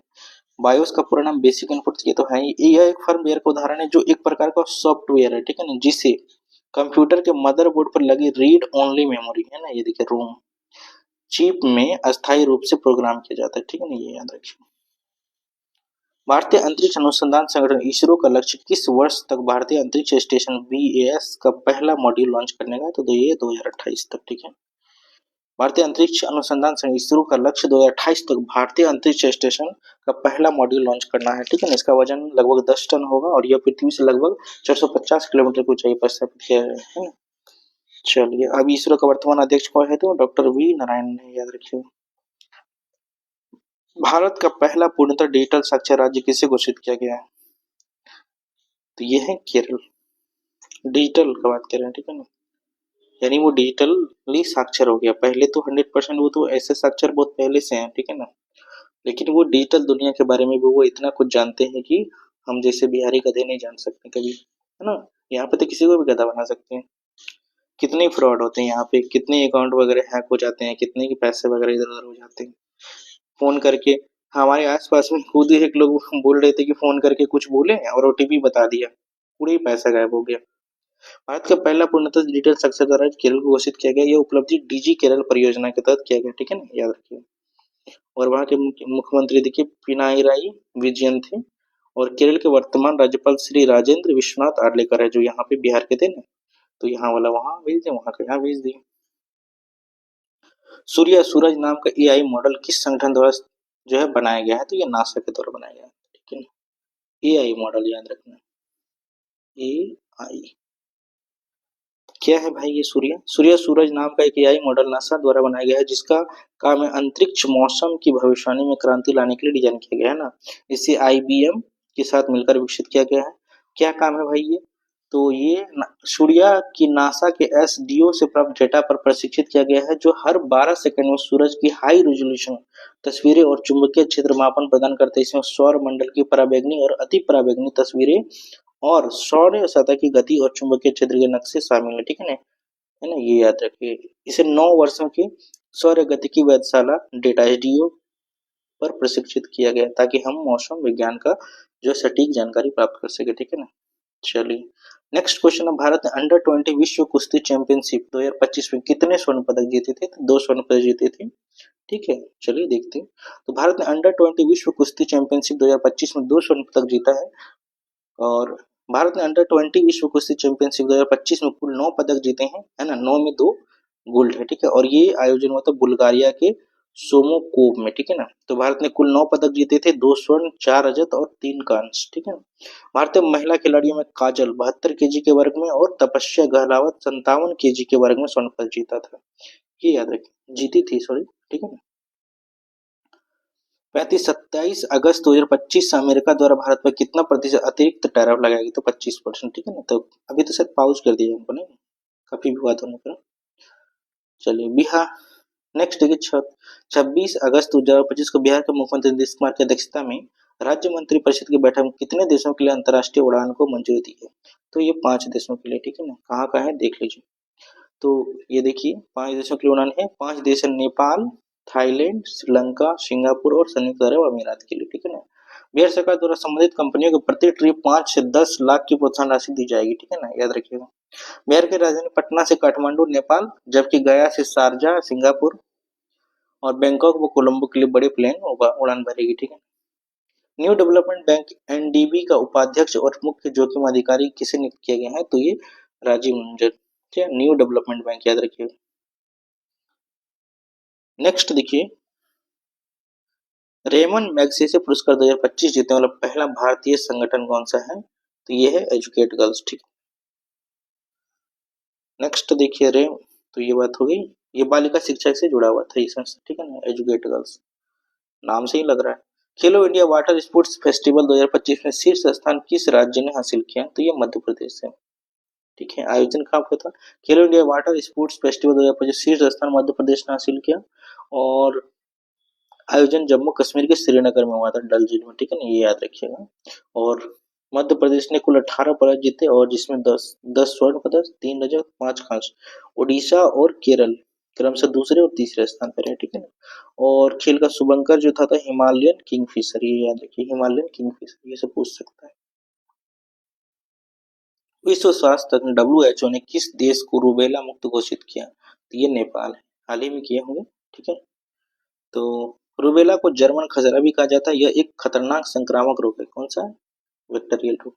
बायोस का पूरा नाम बेसिक इनपुट ये तो है, यह एक फर्मवेयर का उदाहरण है जो एक प्रकार का सॉफ्टवेयर है, ठीक है ना, जिसे कंप्यूटर के मदरबोर्ड पर लगी रीड ओनली मेमोरी है ना, ये देखिए रोम चिप में अस्थायी रूप से प्रोग्राम किया जाता है, ठीक है ना, ये याद रखिए। भारतीय अंतरिक्ष अनुसंधान संगठन इसरो का लक्ष्य किस वर्ष तक भारतीय अंतरिक्ष स्टेशन BAS का पहला मॉड्यूल लॉन्च करने का है, तो ये 2028 तक, ठीक है। भारतीय अंतरिक्ष अनुसंधान संगठन इसरो का लक्ष्य 2028 तक भारतीय अंतरिक्ष स्टेशन का पहला मॉड्यूल लॉन्च करना है, ठीक है ना। इसका वजन लगभग 10 टन होगा और यह पृथ्वी से लगभग 450 किलोमीटर की ऊंचाई पर स्थापित किया है ना। चलिए, अब इसरो का वर्तमान अध्यक्ष कौन है, तो डॉक्टर V नारायण है, याद रखिए। भारत का पहला पूर्णतः डिजिटल साक्षर राज्य किसे घोषित किया गया है, तो ये है केरल। डिजिटल का बात कर रहे हैं, ठीक है ना, यानी वो डिजिटली साक्षर हो गया। पहले तो 100% वो तो ऐसे साक्षर बहुत पहले से हैं, ठीक है ना, लेकिन वो डिजिटल दुनिया के बारे में भी वो इतना कुछ जानते हैं कि हम जैसे बिहारी गधे नहीं जान सकते कभी, है ना। यहाँ पे तो किसी को भी गधा बना सकते हैं। कितने फ्रॉड होते हैं यहाँ पे, कितने अकाउंट वगैरह हैक हो जाते हैं, कितने के पैसे वगैरह इधर उधर हो जाते हैं फोन करके। हमारे आसपास में खुद ही एक लोग बोल रहे थे कि फोन करके कुछ बोले और OTP बता दिया, पूरे ही पैसा गायब हो गया। भारत का पहला पूर्णतः डिजिटल साक्षरता राज्य केरल को घोषित किया गया। यह उपलब्धि डिजी केरल परियोजना के तहत किया गया, ठीक है ना, याद रखिए। और वहाँ के मुख्यमंत्री देखिए पिनाराई विजयन थे और केरल के वर्तमान राज्यपाल श्री राजेंद्र विश्वनाथ आर्लेकर है, जो यहाँ पे बिहार के थे ना, तो यहाँ वाला वहाँ भेज दिया, वहाँ का यहाँ भेज दिया। सूर्य सूरज नाम का AI मॉडल किस संगठन द्वारा जो है बनाया गया है, तो ये नासा के द्वारा बनाया गया है, ठीक है ना। AI मॉडल याद रखना, AI क्या है भाई, ये सूर्य सूरज नाम का एक AI मॉडल नासा द्वारा बनाया गया है, जिसका काम है अंतरिक्ष मौसम की भविष्यवाणी में क्रांति लाने के लिए डिजाइन किया गया है ना। इसे IBM के साथ मिलकर विकसित किया गया है। क्या काम है भाई ये, तो ये सूर्य की नासा के SDO से प्राप्त डेटा पर प्रशिक्षित किया गया है, जो हर 12 सेकंड में सूरज की हाई रेजोल्यूशन तस्वीरें और चुंबकीय क्षेत्र मापन प्रदान करते हैं। इसमें सौर मंडल की पराबैंगनी और अति पराबैंगनी तस्वीरें और सौर सतह की गति और चुंबकीय क्षेत्र के नक्शे शामिल है, ठीक है ना, ये याद रखिए। इसे 9 वर्षों की सौर गतिकी वेधशाला डेटा SDO पर प्रशिक्षित किया गया ताकि हम मौसम विज्ञान का जो सटीक जानकारी प्राप्त कर सके, ठीक है ना। चलिए नेक्स्ट क्वेश्चन है, भारत ने अंडर 20 विश्व कुश्ती चैंपियनशिप 2025 में कितने स्वर्ण पदक जीते थे, तो 2 स्वर्ण पदक जीते थे, ठीक है। चलिए देखते हैं, तो भारत ने अंडर 20 विश्व कुश्ती चैंपियनशिप 2025 में 2 स्वर्ण पदक जीता है और भारत ने अंडर 20 विश्व कुश्ती चैंपियनशिप 2025 में कुल 9 पदक जीते हैं, है ना, 9 में 2 गोल्ड है, ठीक है। और ये आयोजन हुआ था बुल्गारिया के सोमोकोव में, ठीक है ना। तो भारत ने कुल 9 पदक जीते थे, 2 स्वर्ण 4 रजत और 3 कांस्य, ठीक है। भारतीय महिला खिलाड़ियों में काजल 72 kg के वर्ग में और तपस्या गहलावत 57 kg के वर्ग में स्वर्ण पदक जीता था, ये याद रखिए, जीती थी सॉरी, ठीक है ना। 27 अगस्त 2025 से अमेरिका द्वारा भारत पर कितना प्रतिशत अतिरिक्त टैरिफ लगाया गया, तो 25%, ठीक है ना। तो अभी तो शायद पाउज कर दिया हमको, नहीं काफी विवाद होने पर। चलिए बिहार नेक्स्ट देखिए, 26 अगस्त 2025 को बिहार के मुख्यमंत्री नीतीश कुमार की अध्यक्षता में राज्य मंत्री परिषद की बैठक में कितने देशों के लिए अंतर्राष्ट्रीय उड़ान को मंजूरी दी है, तो ये 5 देशों के लिए, ठीक है ना। कहाँ कहाँ है देख लीजिए, तो ये देखिए 5 देशों के लिए उड़ान है। 5 देश है, नेपाल, थाईलैंड, श्रीलंका, सिंगापुर और संयुक्त अरब अमीरात के लिए, ठीक है ना। बिहार सरकार द्वारा संबंधित कंपनियों को प्रति ट्रिप 5 से 10 लाख की प्रोत्साहन राशि दी जाएगी, ठीक है ना, याद रखिएगा। बिहार की राजधानी पटना से काठमांडू नेपाल, जबकि गया से शारजा सिंगापुर और बैंकॉक व कोलंबो के लिए बड़े प्लेन उड़ान भरेगी, ठीक है। न्यू डेवलपमेंट बैंक NDB का उपाध्यक्ष और मुख्य जोखिम अधिकारी किसे नियुक्त किया गया है, तो ये राजीव मंजर, ठीक है, न्यू डेवलपमेंट बैंक याद रखिएगा। नेक्स्ट देखिए, रेमन मैगसेसे पुरस्कार 2025 जीतने वाला पहला भारतीय संगठन कौन सा है, तो ये है एजुकेट गर्ल्स, ठीक। नेक्स्ट देखिए तो ये बात हो गई ये बालिका शिक्षा से जुड़ा हुआ था ये संस्था, ठीक है ना, एजुकेट गर्ल्स, नाम से ही लग रहा है। खेलो इंडिया वाटर स्पोर्ट्स फेस्टिवल 2025 में शीर्ष स्थान किस राज्य ने हासिल किया? तो ये मध्य प्रदेश है, ठीक है। आयोजन कहाँ पे था? खेलो इंडिया वाटर स्पोर्ट्स फेस्टिवल 2025 शीर्ष स्थान मध्य प्रदेश ने हासिल किया, और आयोजन जम्मू कश्मीर के श्रीनगर में हुआ था, डल झील में, ठीक है ना, ये याद रखिएगा। और मध्य प्रदेश ने कुल 18 पदक जीते, और जिसमें 10 स्वर्ण पदक, 3 रजत, 5 कांस्य। उड़ीसा और केरल क्रमशः दूसरे और तीसरे स्थान पर है, ठीक है ना। और खेल का शुभंकर जो था हिमालयन किंगफिशर, ये याद रखिए, हिमालयन किंगफिशर, ये सब पूछ सकता है। विश्व स्वास्थ्य संगठन WHO ने किस देश को रूबेला मुक्त घोषित किया? तो ये नेपाल है, हाल ही में किए होंगे, ठीक है। तो रूबेला को जर्मन खसरा भी कहा जाता है, यह एक खतरनाक संक्रामक रोग है। कौन सा है? वेक्टरियल रोग।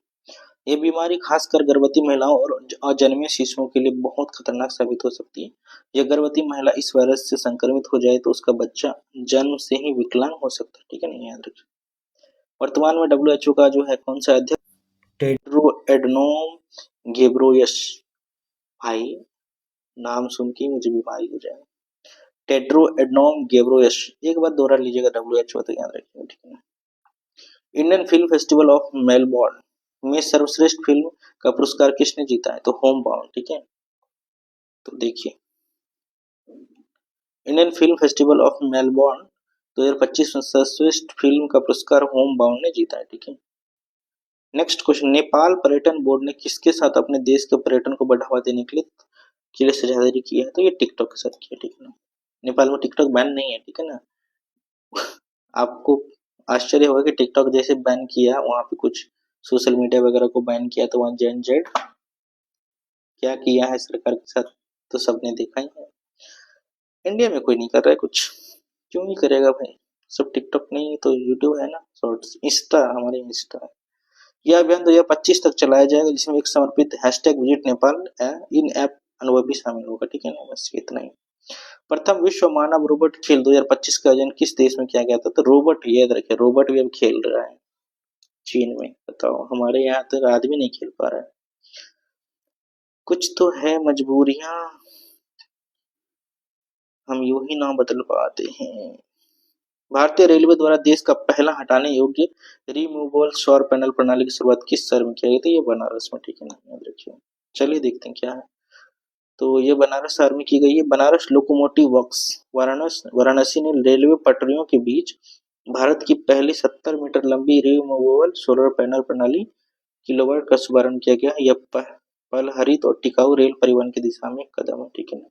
ये बीमारी खासकर गर्भवती महिलाओं और अजन्मे शिशुओं के लिए बहुत खतरनाक साबित हो सकती है। यह गर्भवती महिला इस वायरस से संक्रमित हो जाए तो उसका बच्चा जन्म से ही विकलांग हो सकता है, ठीक है ना, याद रखिए। वर्तमान में WHO का जो है कौन सा अध्यक्ष? टेड्रो एडनोम घेब्रोयस। भाई नाम सुन के मुझे बीमारी हो जाए। टेड्रो एडनोम घेब्रोयस, एक बार दोहरा लीजिएगा WHO तो याद रखिएगा, ठीक है। Indian film festival of Melbourne में सर्वश्रेष्ठ फिल्म का पुरस्कार किसने जीता है? तो होम बाउंड, ठीक है। तो देखिए, Indian film festival of Melbourne 2025 में सर्वश्रेष्ठ फिल्म का पुरस्कार होम बाउंड ने जीता है, ठीक है। नेक्स्ट क्वेश्चन, नेपाल पर्यटन बोर्ड ने किसके साथ अपने देश के पर्यटन को बढ़ावा देने के लिए साझेदारी की है? तो ये टिकटॉक के साथ किया, ठीक है ना। नेपाल में टिकटॉक बैन नहीं है, ठीक है ना। आपको आश्चर्य होगा कि टिकटॉक जैसे बैन किया वहां पे कुछ सोशल मीडिया वगैरह को बैन किया, तो वहां जेन जेड क्या किया है सरकार के साथ, तो सबने देखा ही है। इंडिया में कोई नहीं कर रहा है कुछ, क्यों नहीं करेगा भाई, सब टिकटॉक नहीं तो यूट्यूब है ना, शॉर्ट्स, इंस्टा, हमारे इंस्टा है। यह अभियान 2025 तक चलाया जाएगा, जिसमें एक समर्पित हैशटैग विजिट नेपाल इन ऐप अनुभव भी शामिल होगा, ठीक है ना। बस इतना ही। प्रथम विश्व मानव रोबोट खेल 2025 का आयोजन किस देश में किया गया था? तो रोबोट, याद रखिए, रोबोट भी अब खेल रहा है चीन में। बताओ, हमारे यहाँ तो आदमी नहीं खेल पा रहा है। कुछ तो है मजबूरियां, हम यूं ही ना बदल पाते हैं। भारतीय रेलवे द्वारा देश का पहला हटाने योग्य रिमूवेबल सौर पैनल प्रणाली की शुरुआत किस शहर में किया गया? तो ये बनारस में, ठीक है ना, याद रखिए। चलिए देखते हैं क्या है। तो ये बनारस शहर में की गई है। बनारस लोकोमोटिव वर्क्स वाराणसी ने रेलवे पटरियों के बीच भारत की पहली 70 मीटर लंबी रिमूवेबल सोलर पैनल प्रणाली किलोवाट का शुभारंभ किया गया। यह पहल हरित और टिकाऊ रेल परिवहन की दिशा में एक कदम है, ठीक है ना।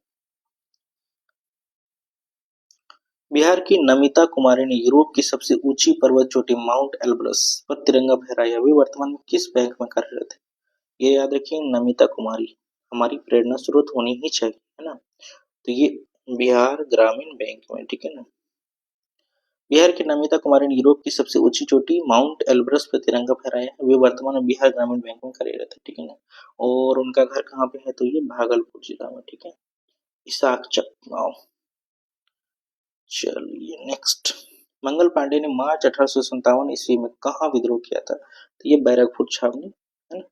बिहार की नमिता कुमारी ने यूरोप की सबसे ऊंची पर्वत चोटी माउंट एल्ब्रस पर तिरंगा फहराया। वे वर्तमान में किस बैंक में कार्यरत है? ये याद रखिए, नमिता कुमारी हमारी प्रेरणा स्रोत होनी ही चाहिए, है ना। तो ये बिहार ग्रामीण बैंक में, ठीक है ना। बिहार की नमिता कुमारी ने यूरोप की सबसे ऊंची चोटी माउंट एल्ब्रस पर तिरंगा फहराया। वे वर्तमान में बिहार ग्रामीण बैंक में कार्यरत है, ठीक है ना। और उनका घर कहाँ पे है? तो ये भागलपुर जिला में, ठीक है। इसाक चकमाओ। चलिए नेक्स्ट, मंगल पांडे ने मार्च 1857 ईस्वी में कहाँ विद्रोह किया था? तो ये बैरकपुर छावनी, है ना।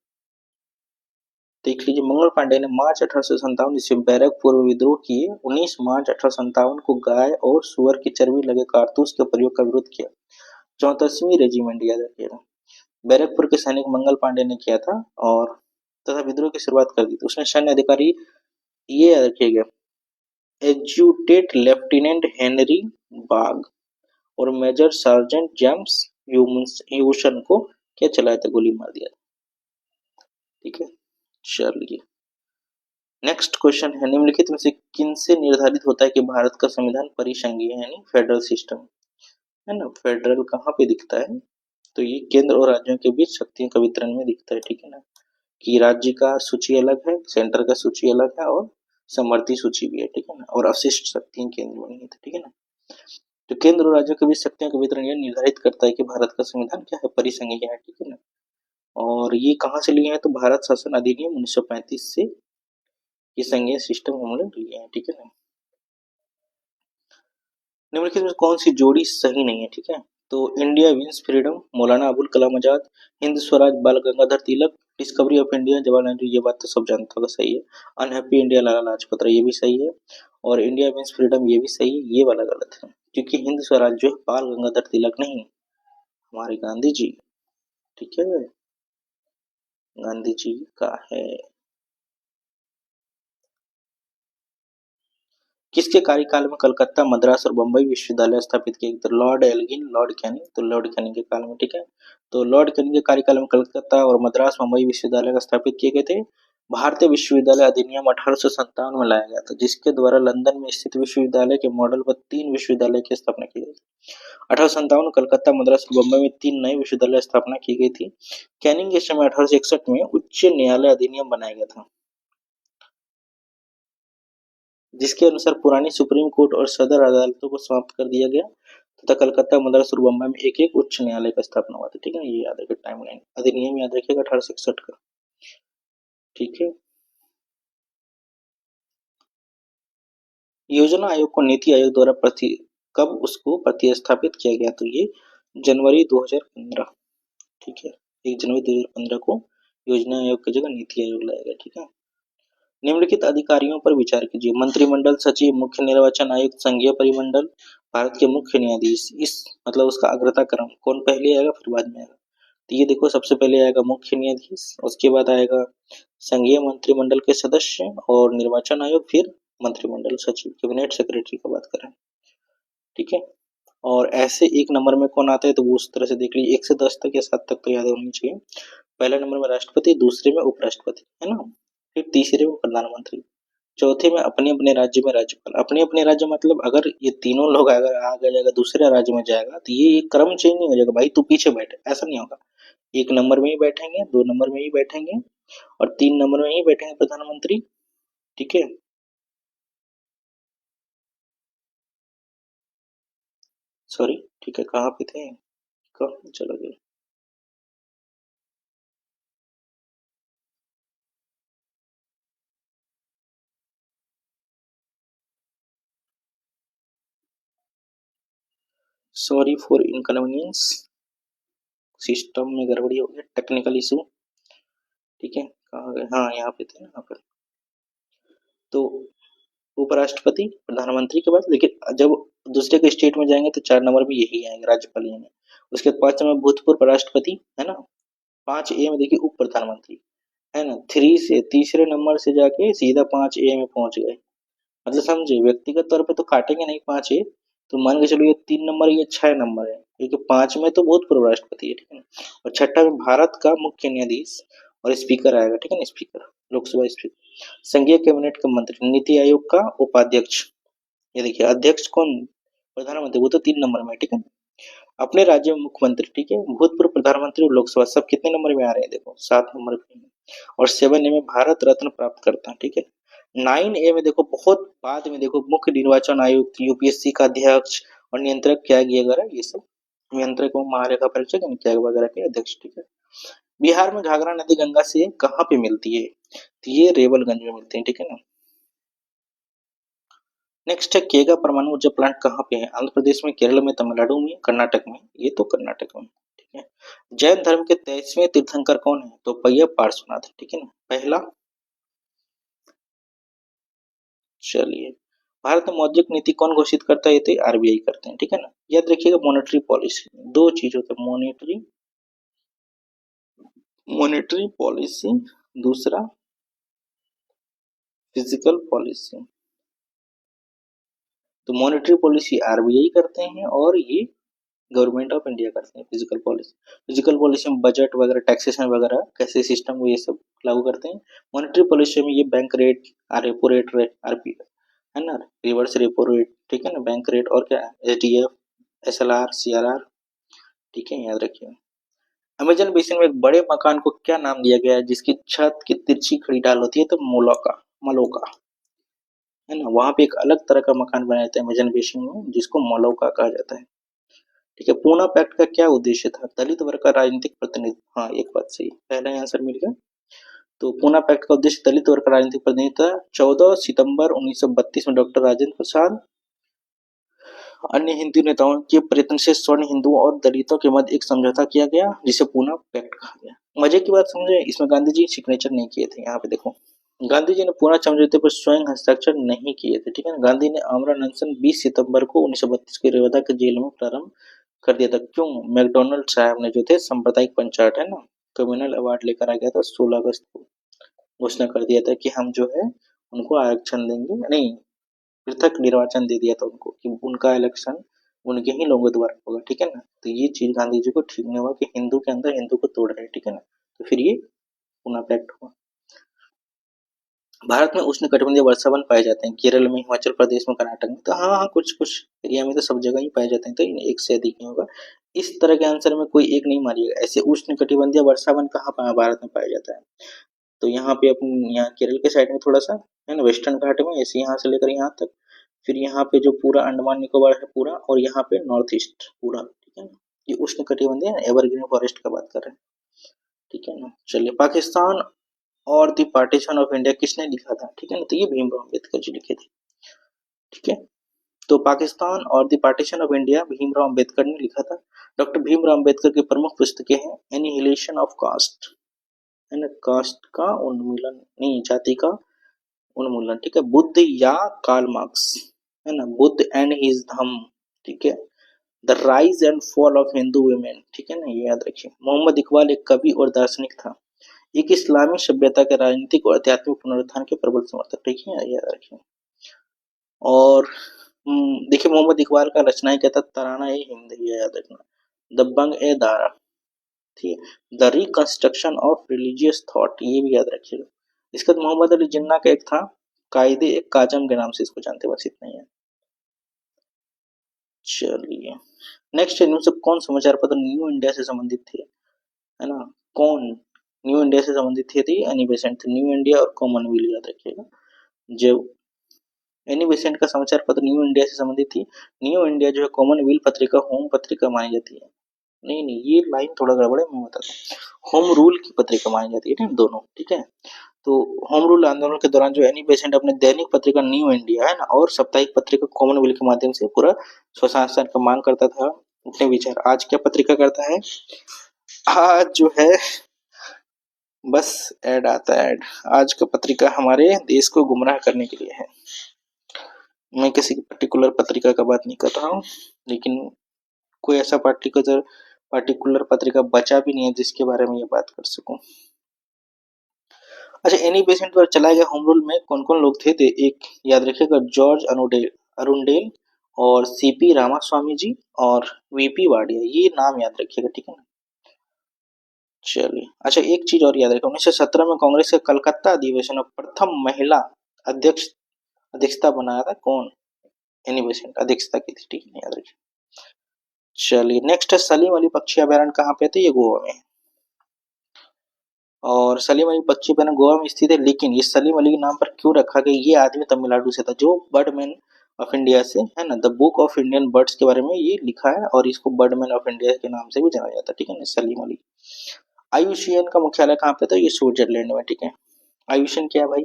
देख लीजिए, मंगल पांडे ने मार्च 1857 ईस्वी में बैरकपुर में विद्रोह किए। 19 मार्च 1857 को गाय और सुअर की चर्बी लगे कारतूस के प्रयोग का विरोध किया। 34वीं रेजिमेंट, याद रखिएगा, बैरकपुर के सैनिक मंगल पांडे ने किया था, और तथा विद्रोह की शुरुआत कर दी थी। उसने सैन्य अधिकारी, ये याद रखिएगा, एडजुटेंट लेफ्टिनेंट हेनरी बाग और मेजर सार्जेंट जेम्स ह्यूसन को क्या चलाया था? गोली मार दिया था, ठीक है। चलिए नेक्स्ट क्वेश्चन है, निम्नलिखित में से किनसे निर्धारित होता है कि भारत का संविधान परिसंघीय है, यानी फेडरल सिस्टम, है ना। फेडरल कहाँ पे दिखता है? तो ये केंद्र और राज्यों के बीच शक्तियों का वितरण में दिखता है, ठीक है ना। कि राज्य का सूची अलग है, सेंटर का सूची अलग है, और समवर्ती सूची भी है, ठीक है ना। और अवशिष्ट शक्तियां केंद्र में नहीं है, ठीक है ना। तो केंद्र और राज्यों के बीच शक्तियों का वितरण यह निर्धारित करता है कि भारत का संविधान क्या है? परिसंघीय है, ठीक है ना। और ये कहाँ से लिए हैं? तो भारत शासन अधिनियम 1935 से ये संघीय सिस्टम हम लोग लिए हैं, ठीक है ना। निम्नलिखित में कौन सी जोड़ी सही नहीं है? ठीक है, तो India wins freedom, Maulana Abul Kalam Azad, Hind Swaraj Bal Gangadhar Tilak, discovery of India Jawaharlal Nehru, ये बात तो सब जानता होगा, सही है। अनहैप्पी इंडिया लाला लाजपत राय, ये भी सही है। और इंडिया मीन्स फ्रीडम, ये भी सही है। ये वाला गलत है, क्योंकि हिंद स्वराज जो है बाल गंगाधर तिलक नहीं, हमारे गांधी जी, ठीक है, गांधी जी का है। किसके कार्यकाल में कलकत्ता, मद्रास और बंबई विश्वविद्यालय स्थापित किए गए? तो लॉर्ड एल्गिन, लॉर्ड कैनिंग, तो लॉर्ड कैनिंग के काल में, ठीक है। तो लॉर्ड कैनिंग के कार्यकाल में कलकत्ता और मद्रास बंबई विश्वविद्यालय का स्थापित किए गए थे। भारतीय विश्वविद्यालय अधिनियम 1857 में लाया गया था, जिसके द्वारा लंदन में स्थित विश्वविद्यालय के मॉडल पर 3 विश्वविद्यालय की स्थापना की गई थी। 1857 में कलकत्ता, मद्रास और बंबई में 3 नए विश्वविद्यालय स्थापना की गई थी। कैनिंग के समय 1861 में उच्च न्यायालय अधिनियम बनाया गया था, जिसके अनुसार पुरानी सुप्रीम कोर्ट और सदर अदालतों को समाप्त कर दिया गया तथा कलकत्ता, मद्रास और बम्बई में एक एक उच्च न्यायालय का स्थापना हुआ था, ठीक है। ये याद रखिए, टाइमलाइन अधिनियम याद रखिएगा 1861 का, ठीक है। योजना आयोग को नीति आयोग द्वारा कब उसको प्रतिस्थापित किया गया? तो ये जनवरी 2015, ठीक है। 1 जनवरी 2015 को योजना आयोग की जगह नीति आयोग लाया गया, ठीक है। निम्नलिखित अधिकारियों पर विचार कीजिए। मंत्रिमंडल सचिव, मुख्य निर्वाचन आयुक्त, संघीय परिमंडल, भारत के मुख्य न्यायाधीश। इस मतलब उसका अग्रता क्रम कौन पहले आएगा फिर बाद में आएगा? तो ये देखो, सबसे पहले आएगा मुख्य न्यायाधीश, उसके बाद आएगा संघीय मंत्रिमंडल के सदस्य और निर्वाचन आयोग, फिर मंत्रिमंडल सचिव, कैबिनेट सेक्रेटरी की बात करें, ठीक है। और ऐसे एक नंबर में कौन आता है तो वो उस तरह से देख लीजिए, 1 से 10 तक या 7 तक तो याद होनी चाहिए। पहले नंबर में राष्ट्रपति, दूसरे में उपराष्ट्रपति, है ना, फिर तीसरे में प्रधानमंत्री, चौथे में अपने अपने राज्य में राज्यपाल। अपने अपने राज्य मतलब अगर ये तीनों लोग अगर आगे जाएगा दूसरे राज्य में जाएगा तो ये क्रम चेंज नहीं हो जाएगा, भाई तू पीछे बैठ, ऐसा नहीं होगा। 1 नंबर में ही बैठेंगे, 2 नंबर में ही बैठेंगे और 3 नंबर में ही बैठेंगे प्रधानमंत्री, ठीक है। सॉरी, ठीक है, कहाँ पे थे, कहाँ चला गया? सॉरी फॉर इनकन्वीनियंस, सिस्टम में गड़बड़ी हो गई, टेक्निकल इशू, ठीक है। कहाँ गए? हाँ, यहाँ पे थे, यहाँ पर। तो उपराष्ट्रपति, प्रधानमंत्री के बाद देखिए, जब दूसरे के स्टेट में जाएंगे तो 4 नंबर में यही आएंगे, राज्यपाल ही आएंगे। उसके बाद 5 में भूतपूर्व राष्ट्रपति, है ना। 5 ए में देखिए उप प्रधानमंत्री, है ना। 3 से तीसरे नंबर से जाके सीधा 5 ए में पहुंच गए, मतलब समझे, व्यक्तिगत तौर पे तो काटेंगे नहीं 5 ए, तो मान के चलो ये 3 नंबर, ये 6 नंबर है, क्योंकि 5 में तो भूतपूर्व राष्ट्रपति है, ठीक है। और छठा में भारत का मुख्य न्यायाधीश और स्पीकर आएगा, ठीक है ना, स्पीकर, लोकसभा स्पीकर। संघीय कैबिनेट का मंत्री, नीति आयोग का उपाध्यक्ष, ये देखिए अध्यक्ष कौन, प्रधानमंत्री, वो तो 3 नंबर में है, ठीक है। अपने राज्य में मुख्यमंत्री, ठीक है। भूतपूर्व प्रधानमंत्री और लोकसभा सब कितने नंबर में आ रहे हैं, देखो 7 नंबर पे। और 7 ए में भारत रत्न प्राप्त करता है, ठीक है। 9 ए में देखो, बहुत बाद में देखो, मुख्य निर्वाचन आयुक्त, यूपीएससी का अध्यक्ष और नियंत्रक, क्या वगैरह, ये सब नियंत्रक और महालेखा परीक्षक क्या वगैरह के अध्यक्ष, ठीक है। बिहार में घाघरा नदी गंगा से कहाँ पे मिलती है? तो ये रेवलगंज में मिलती है, ठीक है ना। नेक्स्ट है, केगा परमाणु ऊर्जा प्लांट कहाँ पे है? आंध्र प्रदेश में, केरल में, तमिलनाडु में, कर्नाटक में? ये तो कर्नाटक में, ठीक है। जैन धर्म के 23वें तीर्थंकर कौन है? तो पय्या पार्श्वनाथ, ठीक है ना, पहला। चलिए, भारत में मौद्रिक नीति कौन घोषित करता है? ये तो आरबीआई करते हैं, ठीक है ना। याद रखिएगा, मॉनेटरी पॉलिसी, दो चीज होते हैं, मॉनेटरी मॉनेटरी पॉलिसी, दूसरा फिजिकल पॉलिसी। तो मॉनेटरी पॉलिसी आरबीआई करते हैं और ये गवर्नमेंट ऑफ इंडिया करते हैं फिजिकल पॉलिसी। फिजिकल पॉलिसी में बजट वगैरह, टैक्सेशन वगैरह कैसे सिस्टम, ये सब लागू करते हैं। मॉनेटरी पॉलिसी में ये bank rate, repo rate, RP, है ना, रिवर्स रेपो रेट, ठीक है ना, बैंक रेट, और क्या, एचडीएफ, एसएलआर, सीआरआर, ठीक है, याद रखिए। अमेजन बेसिन में एक बड़े मकान को क्या नाम दिया गया है जिसकी छत की तिरछी खड़ी ढाल होती है? तो मोलोका, मलोका, है ना। वहां पे एक अलग तरह का मकान बनाया जाता है अमेजन बेसिन में, जिसको मलोका कहा जाता है, ठीक है। पूना पैक्ट का क्या उद्देश्य था? दलित वर्ग का राजनीतिक प्रतिनिधित्व, हाँ, एक बात सही, पहला आंसर मिल गया। तो पूना पैक्ट का उद्देश्य दलित वर्ग का राजनीतिक प्रतिनिधित्व था। 14 सितंबर 1932 में डॉक्टर राजेंद्र प्रसाद अन्य हिंदू नेताओं के प्रयत्न से स्वर्ण हिंदुओं और दलितों के मध्य एक समझौता किया गया जिसे पूना पैक्ट कहा गया। मजे की बात समझे, इसमें गांधी जी सिग्नेचर नहीं किए थे। यहाँ पे देखो, गांधी जी ने पूना समझौते पर स्वयं हस्ताक्षर नहीं किए थे, ठीक है ना। गांधी ने आमरण अनशन 20 सितंबर को 1932 के रेवादा के जेल में प्रारंभ कर दिया था। क्यों? मैकडोनल्ड साहब ने जो थे सांप्रदायिक पंचायत है ना, कम्युनल अवार्ड लेकर आ गया था 16 अगस्त को। घोषणा कर दिया था कि हम जो है उनको आरक्षण देंगे, नहीं पृथक निर्वाचन दे दिया था उनको कि उनका इलेक्शन उनके ही लोगों द्वारा होगा, ठीक है ना। तो ये चीज गांधी जी को ठीक नहीं हुआ कि हिंदू के अंदर हिंदू को तोड़ रहे हैं, ठीक है ना। तो फिर ये पूना पैक्ट हुआ। भारत में उष्णकटिबंधीय वर्षावन पाए जाते हैं, केरल में, हिमाचल प्रदेश में, कर्नाटक में। तो हाँ हाँ, कुछ कुछ एरिया में तो सब जगह ही पाए जाते हैं, तो एक से अधिक नहीं होगा। इस तरह के आंसर में कोई एक नहीं मारिएगा। ऐसे उष्णकटिबंधीय वर्षावन कहाँ पाया भारत में पाया जाता है? तो यहाँ पे अपन यहाँ केरल के साइड में थोड़ा सा है ना, वेस्टर्न घाट में, ऐसे यहाँ से लेकर यहाँ तक, फिर यहाँ पे जो पूरा अंडमान निकोबार है पूरा, और यहाँ पे नॉर्थ ईस्ट पूरा, ठीक है ना। ये उष्णकटिबंधीय एवरग्रीन फॉरेस्ट का बात कर रहे हैं, ठीक है ना। चलिए, पाकिस्तान और द पार्टीशन ऑफ इंडिया किसने लिखा था? ठीक है ना, तो ये भीमराव अम्बेडकर जी लिखे थे, ठीक है। तो पाकिस्तान और the partition of India Bhimrao Ambedkar ने लिखा था। डॉक्टर भीमराव अम्बेडकर की प्रमुख पुस्तकें हैं एनिहिलेशन ऑफ कास्ट, है ना, कास्ट का उन्मूलन, नहीं जाति का उन्मूलन, ठीक है। बुद्ध या कार्ल मार्क्स, है ना, बुद्ध एंड हिज धम्म, ठीक है। The rise and fall of Hindu women, ठीक है ना, ये याद रखिए। मोहम्मद इकबाल एक कवि और दार्शनिक था, एक इस्लामी सभ्यता के राजनीतिक और आध्यात्मिक पुनरुत्थान के प्रबल समर्थक, ठीक है, याद रखिए। और देखिए, मोहम्मद इकबाल का रचना क्या था? तराना ए हिंद, ये याद रखना। दबंग ए दारा, ठीक है। The reconstruction of religious thought, ये भी याद रखिएगा। इसके बाद मोहम्मद अली जिन्ना का एक था कायदे एक काजम के नाम से इसको जानते, बस इतना ही है। चलिए, नेक्स्ट, इनमें से कौन समाचार पत्र न्यू इंडिया से संबंधित थे? है ना, कौन न्यू इंडिया से संबंधित थे? एनी बेसेंट थे। न्यू इंडिया और कॉमनवेल्थ याद रखिएगा। जो एनी बेसेंट का समाचार पत्र न्यू इंडिया से संबंधित थी। न्यू इंडिया जो है कॉमनवेल्थ पत्रिका, होम पत्रिका मानी जाती है। नहीं नहीं, ये लाइन थोड़ा गड़बड़ है, मैं बताता हूँ। होम रूल की पत्रिका मानी जाती है, दोनों, ठीक है। तो होम रूल आंदोलन के दौरान जो एनी बेसेंट अपने दैनिक पत्रिका न्यू इंडिया, है ना, और साप्ताहिक पत्रिका कॉमनवेल्थ के माध्यम से पूरा स्वशासन का मांग करता था, अपने विचार। आज क्या पत्रिका करता है? आज जो है बस ऐड आता है, ऐड। आज का पत्रिका हमारे देश को गुमराह करने के लिए है। मैं किसी पर्टिकुलर पत्रिका का बात नहीं कर रहा हूँ, लेकिन कोई ऐसा पार्टिकुलर पत्रिका बचा भी नहीं है जिसके बारे में ये बात कर सकूं। अच्छा, एनी बेसेंट पर चलाए गए होम रूल में कौन कौन लोग थे? एक याद रखिएगा, जॉर्ज अरुंडेल और सीपी रामास्वामी जी और वीपी वाडिया, ये नाम याद रखिएगा, ठीक है ना। चलिए, अच्छा, एक चीज और याद रखिए, 1917 में कांग्रेस के कलकत्ता अधिवेशन में प्रथम महिला अध्यक्षता बनाया था कौन? एनी बेसेंट अध्यक्षता की थी, ठीक है, याद रखिए। चलिए, नेक्स्ट है सलीम अली पक्षी अभयारण्य, कहाँ पे थे? ये गोवा में। और सलीम अली पक्षी अभयारण्य गोवा में स्थित है, लेकिन ये सलीम अली के नाम पर क्यों रखा गया? ये आदमी तमिलनाडु से था, जो बर्डमैन ऑफ इंडिया से, है ना, the book of Indian birds के बारे में ये लिखा है, और इसको बर्डमैन ऑफ इंडिया के नाम से भी जाना जाता है, ठीक है ना, सलीम अली। आयुषियन का मुख्यालय कहाँ पे था? ये स्विट्जरलैंड में, ठीक है। आयुषियन क्या है भाई?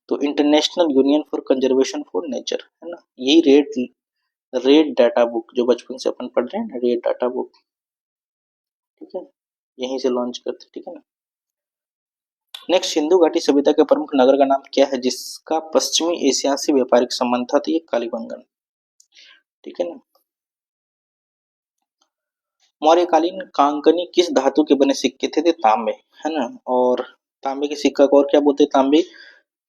तो international union for conservation for nature, है ना। यही रेड डाटा बुक जो बचपन से अपन पढ़ रहे हैं ना, रेड डाटा बुक, ठीक है, यहीं से लॉन्च करते, ठीक है ना। नेक्स्ट, सिंधु घाटी सभ्यता के प्रमुख नगर का नाम क्या है जिसका पश्चिमी एशिया से व्यापारिक संबंध था? तो ये कालीबंगन, ठीक है ना। मौर्यकालीन कांकनी किस धातु के बने सिक्के थे? तांबे, है ना। और तांबे के सिक्का को और क्या बोलते हैं? तांबे।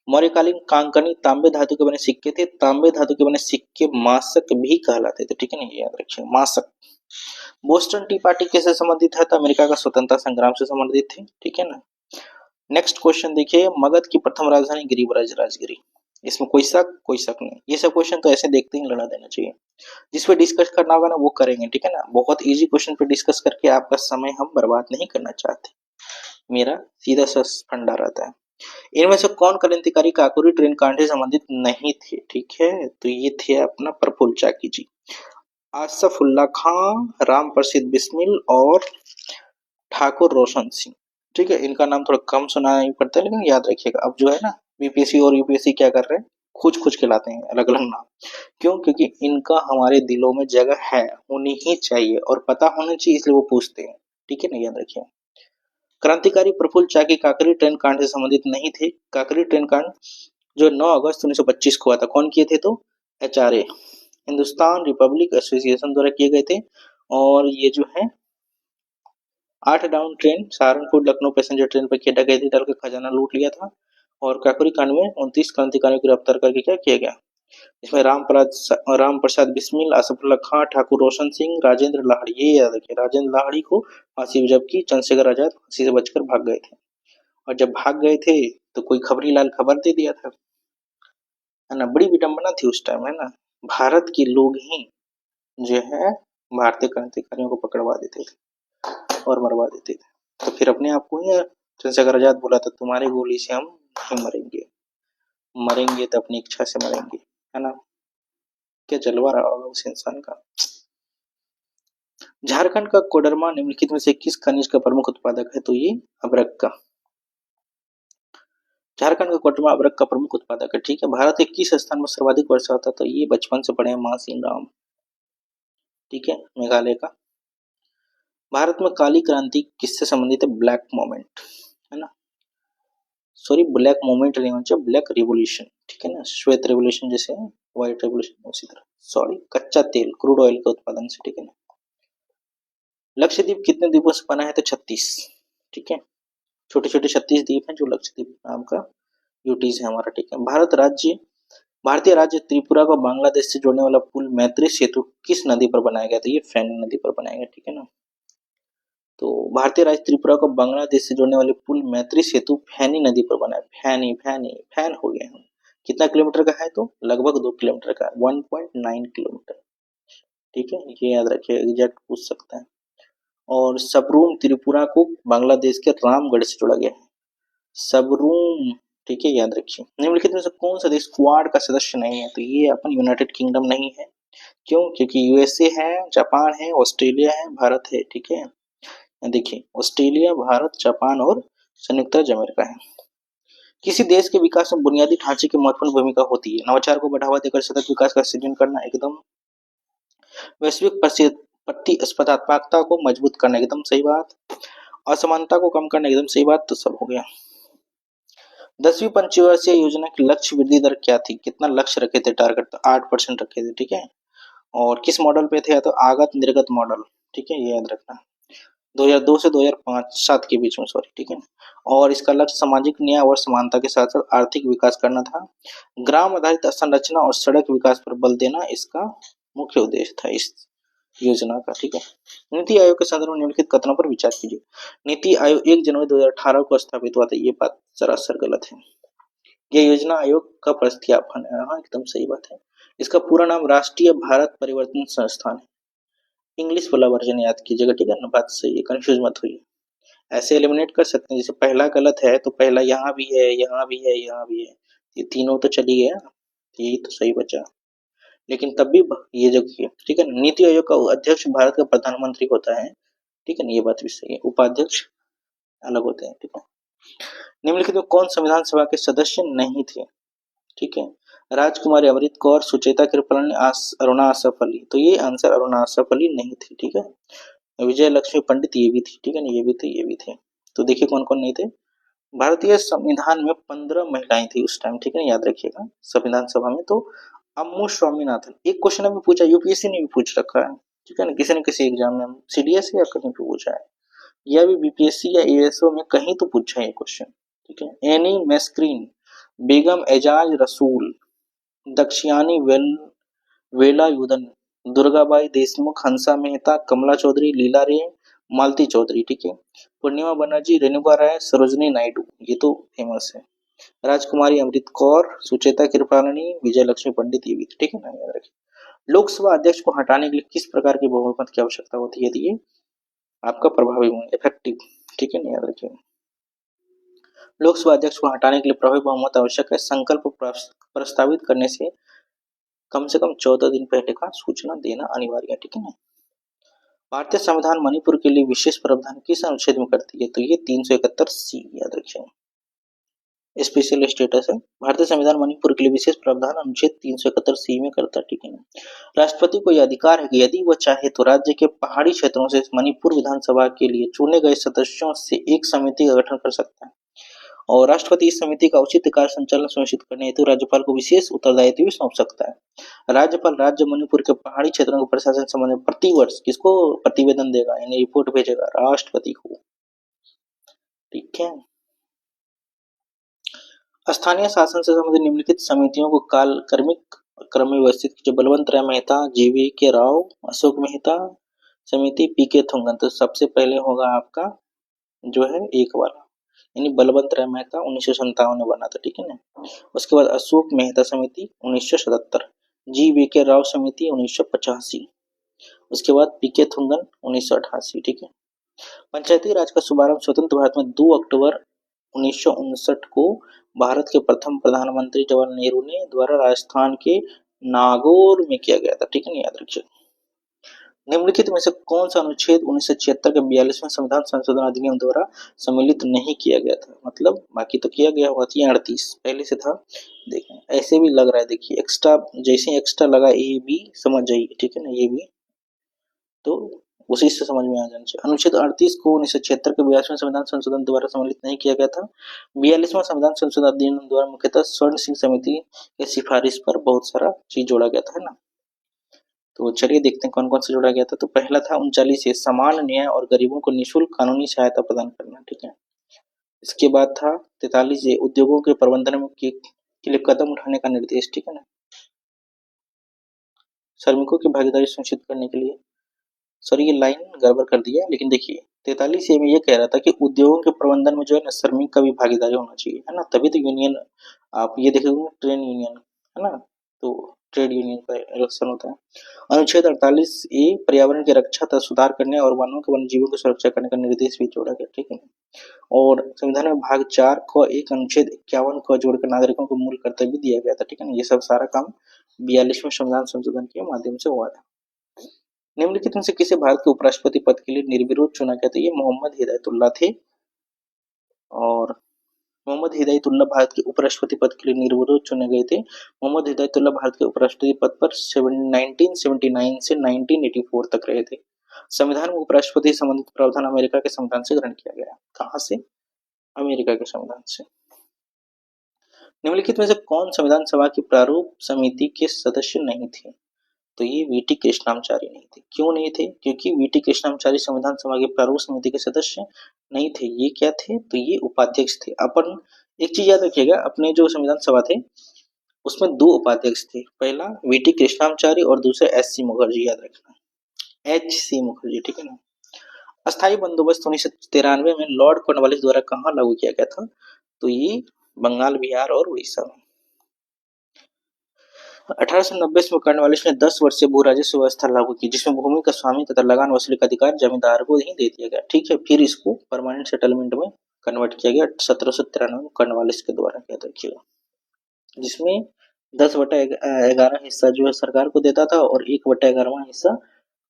मौर्यकालीन कांकनी तांबे धातु के बने सिक्के थे। तांबे धातु के बने सिक्के मासक भी कहलाते थे, ठीक है ना, ये याद रखिए, मासक। बोस्टन टी पार्टी किससे संबंधित है? तो अमेरिका का स्वतंत्रता संग्राम से संबंधित थे, ठीक है ना। नेक्स्ट क्वेश्चन देखिए, मगध की प्रथम राजधानी गिरिराज राजगिरी, इसमें कोई शक नहीं। ये सब क्वेश्चन तो ऐसे देखते ही लड़ा देना चाहिए। जिस पे डिस्कस करना होगा ना वो करेंगे, ठीक है ना। बहुत इजी क्वेश्चन पे डिस्कस करके आपका समय हम बर्बाद नहीं करना चाहते, मेरा सीधा सा फंडा रहता है। इनमें से कौन क्रांतिकारी काकोरी ट्रेन कांड से संबंधित नहीं थे? ठीक है, तो ये थे अपना प्रफुल्ल चाकी जी, आसफुल्ला खां, राम प्रसिद्ध बिस्मिल और ठाकुर रोशन सिंह, ठीक है। इनका नाम थोड़ा कम सुनाई पड़ता है, लेकिन याद रखिएगा। अब जो है ना, बीपीएससी और यूपीएससी क्या कर रहे हैं, खोज खोज के लाते हैं अलग अलग नाम। क्यों? क्योंकि इनका हमारे दिलों में जगह है, होनी ही चाहिए और पता होना चाहिए, इसलिए वो पूछते हैं। ठीक है ना, याद रखिए। क्रांतिकारी प्रफुल्ल चाकी काकरी ट्रेन कांड से संबंधित नहीं थे। काकरी ट्रेन कांड जो 9 अगस्त 1925 को हुआ था, कौन किए थे? तो एचआरए, हिंदुस्तान रिपब्लिक एसोसिएशन द्वारा किए गए थे। और ये जो है 8 down train Saharanpur Lucknow passenger train पर डकैती डालकर खजाना लूट लिया था। और काकोरी कांड में 29 क्रांतिकारियों को गिरफ्तार करके क्या किया गया? इसमें राम प्रसाद बिस्मिल, असफुल्ला खां, ठाकुर रोशन सिंह, राजेंद्र लाहिड़ी, ये याद रखिए, राजेंद्र लाहिड़ी को फांसी, जबकि चंद्रशेखर आजाद फांसी से बचकर भाग गए थे। और जब भाग गए थे तो कोई खबरी लाल खबर दे दिया था, है ना। बड़ी विडंबना थी उस टाइम, है ना। भारत के लोग ही जो है भारतीय क्रांतिकारियों को पकड़वा देते थे और मरवा देते थे। तो फिर अपने आप को ही चंद्रशेखर आजाद बोला था, तुम्हारी गोली से हम नहीं मरेंगे, मरेंगे तो अपनी इच्छा से मरेंगे, है ना। क्या जलवा रहा होगा उस इंसान का। झारखंड का कोडरमा निम्नलिखित में से किस खनिज का प्रमुख उत्पादक है? तो ये अभ्रक का। झारखंड का कोडरमा अभ्रक का प्रमुख उत्पादक है। ठीक है। भारत के किस स्थान में सर्वाधिक वर्षा होता है? तो ये बचपन से पढ़े हैं, मासीन राम। ठीक है, मेघालय का। भारत में काली क्रांति किससे संबंधित है? ब्लैक मोमेंट, है ना। सॉरी, ब्लैक मोमेंट नहीं होना चाहिए, ब्लैक रिवोल्यूशन। ठीक है ना, श्वेत रिवोल्यूशन जैसे व्हाइट रिवोल्यूशन उसी तरह। सॉरी, कच्चा तेल, क्रूड ऑयल के उत्पादन से। ठीक है ना। लक्षद्वीप कितने द्वीपों से बना है? तो 36। ठीक है, छोटे छोटे 36 द्वीप हैं जो लक्षद्वीप नाम का यूटीज है हमारा। ठीक है। भारतीय राज्य त्रिपुरा को बांग्लादेश से जोड़ने वाला पुल मैत्री सेतु किस नदी पर बनाया गया? तो ये फैनी नदी पर बनाया गया। ठीक है ना। तो भारतीय राज्य त्रिपुरा को बांग्लादेश से जोड़ने वाले पुल मैत्री सेतु फैनी नदी पर बना है। फैन हो गए हम। कितना किलोमीटर का है? तो लगभग 2 किलोमीटर का, 1.9 किलोमीटर। ठीक है, ये याद रखिए, एग्जैक्ट पूछ सकते हैं। और सबरूम त्रिपुरा को बांग्लादेश के रामगढ़ से जोड़ा गया है। सबरूम, ठीक है, याद रखिए। निम्नलिखित में से कौन सा देश क्वाड का सदस्य नहीं है? तो ये अपन यूनाइटेड किंगडम नहीं है। क्यों? क्योंकि यूएसए है, जापान है, ऑस्ट्रेलिया है, भारत है। ठीक है, देखिए, ऑस्ट्रेलिया, भारत, जापान और संयुक्त राज्य अमेरिका है। किसी देश के विकास में बुनियादी ढांचे की महत्वपूर्ण भूमिका होती है। नवाचार को बढ़ावा देकर सतत विकास का सृजन करना, एकदम। वैश्विक प्रतिस्पर्धात्मकता को मजबूत करना, एकदम सही बात। असमानता को कम करना, एकदम सही बात। तो सब हो गया। 10वीं पंचवर्षीय योजना की लक्ष्य वृद्धि दर क्या थी? कितना लक्ष्य रखे थे टारगेट? तो 8% रखे थे। ठीक है। और किस मॉडल पे थे? तो आगत निर्गत मॉडल। ठीक है, ये याद रखना। 2002 से 2005-7 के बीच में, सॉरी। ठीक है। और इसका लक्ष्य सामाजिक न्याय और समानता के साथ साथ आर्थिक विकास करना था। ग्राम आधारित संरचना और सड़क विकास पर बल देना इसका मुख्य उद्देश्य था इस योजना का। ठीक है। नीति आयोग के संदर्भ में निम्नलिखित कथनों पर विचार कीजिए। नीति आयोग 1 जनवरी 2018 को स्थापित हुआ था, ये बात सरासर गलत है। यह योजना आयोग का प्रतिस्थापन है। हाँ, एकदम सही बात है। इसका पूरा नाम राष्ट्रीय भारत परिवर्तन संस्थान है। इंग्लिश वाला वर्जन याद कीजिएगा। ठीक है ना, बात सही है, कंफ्यूज मत होइए। ऐसे एलिमिनेट कर सकते हैं, जैसे पहला गलत है तो पहला यहाँ भी है, यहाँ भी है, यहाँ भी है, ये तीनों तो चली गया, यही तो सही बचा। लेकिन तब भी ये जो किया, ठीक है ना। नीति आयोग का अध्यक्ष भारत का प्रधानमंत्री होता है। ठीक है ना, ये बात भी सही है। उपाध्यक्ष अलग होते हैं। ठीक है। निम्नलिखित में कौन संविधान सभा के सदस्य नहीं थे? ठीक है। राजकुमारी अमृत कौर, सुचेता कृपलानी, अरुणा आसफ अली। तो ये आंसर अरुणा आसफ अली नहीं थी। ठीक है। विजय लक्ष्मी पंडित, ये भी थी। ठीक है ना, ये भी थे, ये भी थे। तो देखिए कौन कौन नहीं थे। भारतीय संविधान में 15 महिलाएं थी उस टाइम। ठीक है, याद रखिएगा, संविधान सभा में। तो अम्मू स्वामीनाथन, एक क्वेश्चन अभी पूछा, यूपीएससी ने भी पूछ रखा है। ठीक है ना, किसी न किसी एग्जाम में, सीडीएस या कहीं पे पूछा है, या भी बीपीएससी या एएसओ में कहीं तो पूछा है ये क्वेश्चन। ठीक है। एनी मैस्क्रीन, बेगम एजाज रसूल, दक्षियानी वेलायुधन, दुर्गाबाई देशमुख, हंसा मेहता, कमला चौधरी, लीला रे, मालती चौधरी। ठीक है। पूर्णिमा बनर्जी, रेणुका राय, सरोजनी नायडू, ये तो फेमस है। राजकुमारी अमृत कौर, सुचेता कृपलानी, विजय लक्ष्मी पंडित, ये भी। ठीक है ना, याद रखिए। लोकसभा अध्यक्ष को हटाने के लिए किस प्रकार की बहुमत की आवश्यकता होती है? ये आपका प्रभावी इफेक्टिव। ठीक है ना, याद रखिए। लोकसभा अध्यक्ष को हटाने के लिए प्रभावी बहुमत आवश्यक है। संकल्प प्रस्तावित करने से कम 14 दिन पहले का सूचना देना अनिवार्य है। ठीक है ना। भारतीय संविधान मणिपुर के लिए विशेष प्रावधान किस अनुच्छेद में करती है? तो ये 371 सी, याद रखिए। स्पेशल स्टेटस है। भारतीय संविधान मणिपुर के लिए विशेष प्रावधान अनुच्छेद 371 सी में करता है, ठीक है ना। राष्ट्रपति को यह अधिकार है कि यदि वह चाहे तो राज्य के पहाड़ी क्षेत्रों से मणिपुर विधानसभा के लिए चुने गए सदस्यों से एक समिति का गठन कर सकता है और राष्ट्रपति इस समिति का उचित कार्य संचालन सुनिश्चित करने हेतु राज्यपाल को विशेष उत्तरदायित्व भी सौंप सकता है। राज्यपाल राज्य मणिपुर के पहाड़ी क्षेत्रों के प्रशासन संबंधी प्रतिवर्ष किसको प्रतिवेदन देगा, यानी रिपोर्ट भेजेगा राष्ट्रपति को, ठीक है। स्थानीय शासन से संबंधित निम्नलिखित समितियों को काल क्रमिक क्रम में व्यवस्थित कीजिए। बलवंत राय मेहता, जीवी के राव, अशोक मेहता समिति, पीके थुंगन। तो सबसे पहले होगा आपका जो है एक वाला, यानी बलवंत राय मेहता 1957 में बना था, ठीक है ना। उसके बाद अशोक मेहता समिति 1977, जी वी के राव समिति 1985, उसके बाद पीके थुंगन 1988, ठीक है। पंचायती राज का शुभारंभ स्वतंत्र भारत में 2 अक्टूबर 1959 को भारत के प्रथम प्रधानमंत्री जवाहरलाल नेहरू ने द्वारा राजस्थान के नागौर में किया गया था, ठीक है ना, याद रखिए। निम्नलिखित में से कौन सा अनुच्छेद 1976 के 42वें संविधान संशोधन अधिनियम द्वारा सम्मिलित नहीं किया गया था, मतलब बाकी तो किया गया हुआ था, 38 पहले से था। देखें ऐसे भी लग रहा है, देखिए एक्स्ट्रा, जैसे एक्स्ट्रा लगा ए बी समझ जाइए, ठीक है ना, ये भी तो उसी से समझ में आ जाना चाहिए। अनुच्छेद 38 को 1976 के 42वें संविधान संशोधन द्वारा सम्मिलित नहीं किया गया था। 42वां संविधान संशोधन अधिनियम द्वारा मुख्यतः स्वर्ण सिंह समिति के सिफारिश पर बहुत सारा चीज जोड़ा गया था, है ना। तो चलिए देखते हैं कौन कौन सा जोड़ा गया था। तो पहला था 39 से समान न्याय और गरीबों को निःशुल्क कानूनी सहायता प्रदान करना, ठीक है। इसके बाद था 43 से उद्योगों के प्रबंधन में के लिए कदम उठाने का निर्देश, ठीक है ना, श्रमिकों की भागीदारी सुनिश्चित करने के लिए। सॉरी ये लाइन गड़बड़ कर दिया, लेकिन देखिए 43 ए में ये कह रहा था कि उद्योगों के प्रबंधन में जो है ना श्रमिक का भी भागीदारी होना चाहिए, है ना, तभी तो यूनियन, आप ये देखोगे ट्रेड यूनियन, है ना, तो ट्रेड यूनियन का इलेक्शन होता है। अनुच्छेद 48 ए पर्यावरण की रक्षा तथा सुधार करने और वनों के वन्य जीवों की सुरक्षा करने का निर्देश भी जोड़ा गया, ठीक है। और संविधान में भाग 4 को एक अनुच्छेद 51 को जोड़कर नागरिकों को मूल कर्तव्य दिया गया था, ठीक है ना। ये सब सारा काम 42वें संविधान संशोधन के माध्यम से हुआ था। निम्नलिखित में से किसे भारत के उपराष्ट्रपति पद के लिए निर्विरोध चुना गया था, ये मोहम्मद हिदायतुल्लाह थे। और मोहम्मद हिदायतुल्लाह भारत के उपराष्ट्रपति पद के लिए निर्विरोध चुने गए थे। मोहम्मद हिदायतुल्लाह भारत के उपराष्ट्रपति पद पर 1979 से 1984 तक रहे थे। संविधान में उपराष्ट्रपति संबंधित प्रावधान अमेरिका के संविधान से ग्रहण किया गया। कहाँ से? अमेरिका के संविधान से। निम्नलिखित में से कौन संविधान सभा की प्रारूप समिति के सदस्य नहीं थे? तो ये वीटी कृष्णाचारी नहीं थे। क्यों नहीं थे? क्योंकि वीटी कृष्णाचारी संविधान सभा के प्रारूप समिति के सदस्य नहीं थे। ये क्या थे? तो ये उपाध्यक्ष थे। अपन एक चीज याद रखिएगा, अपने जो संविधान सभा थे उसमें 2 उपाध्यक्ष थे, पहला वीटी कृष्णाचारी और दूसरा एच.सी. मुखर्जी, याद रखना, एच.सी. मुखर्जी, ठीक है ना। अस्थायी बंदोबस्त 1993 में लॉर्ड कॉर्नवालिस द्वारा कहाँ लागू किया गया था? तो ये बंगाल, बिहार और उड़ीसा में। 1890 में कॉर्नवालिस ने 10 वर्षीय भू राजस्व व्यवस्था लागू की, जिसमें भूमि का स्वामी तथा लगान वसूली का अधिकार जमींदार को ही दे दिया गया, ठीक है। फिर इसको परमानेंट सेटलमेंट में कन्वर्ट किया गया 1793 में कॉर्नवालिस के द्वारा, याद रखिएगा, जिसमें 10/11 हिस्सा जो है सरकार को देता था और 1/11वां हिस्सा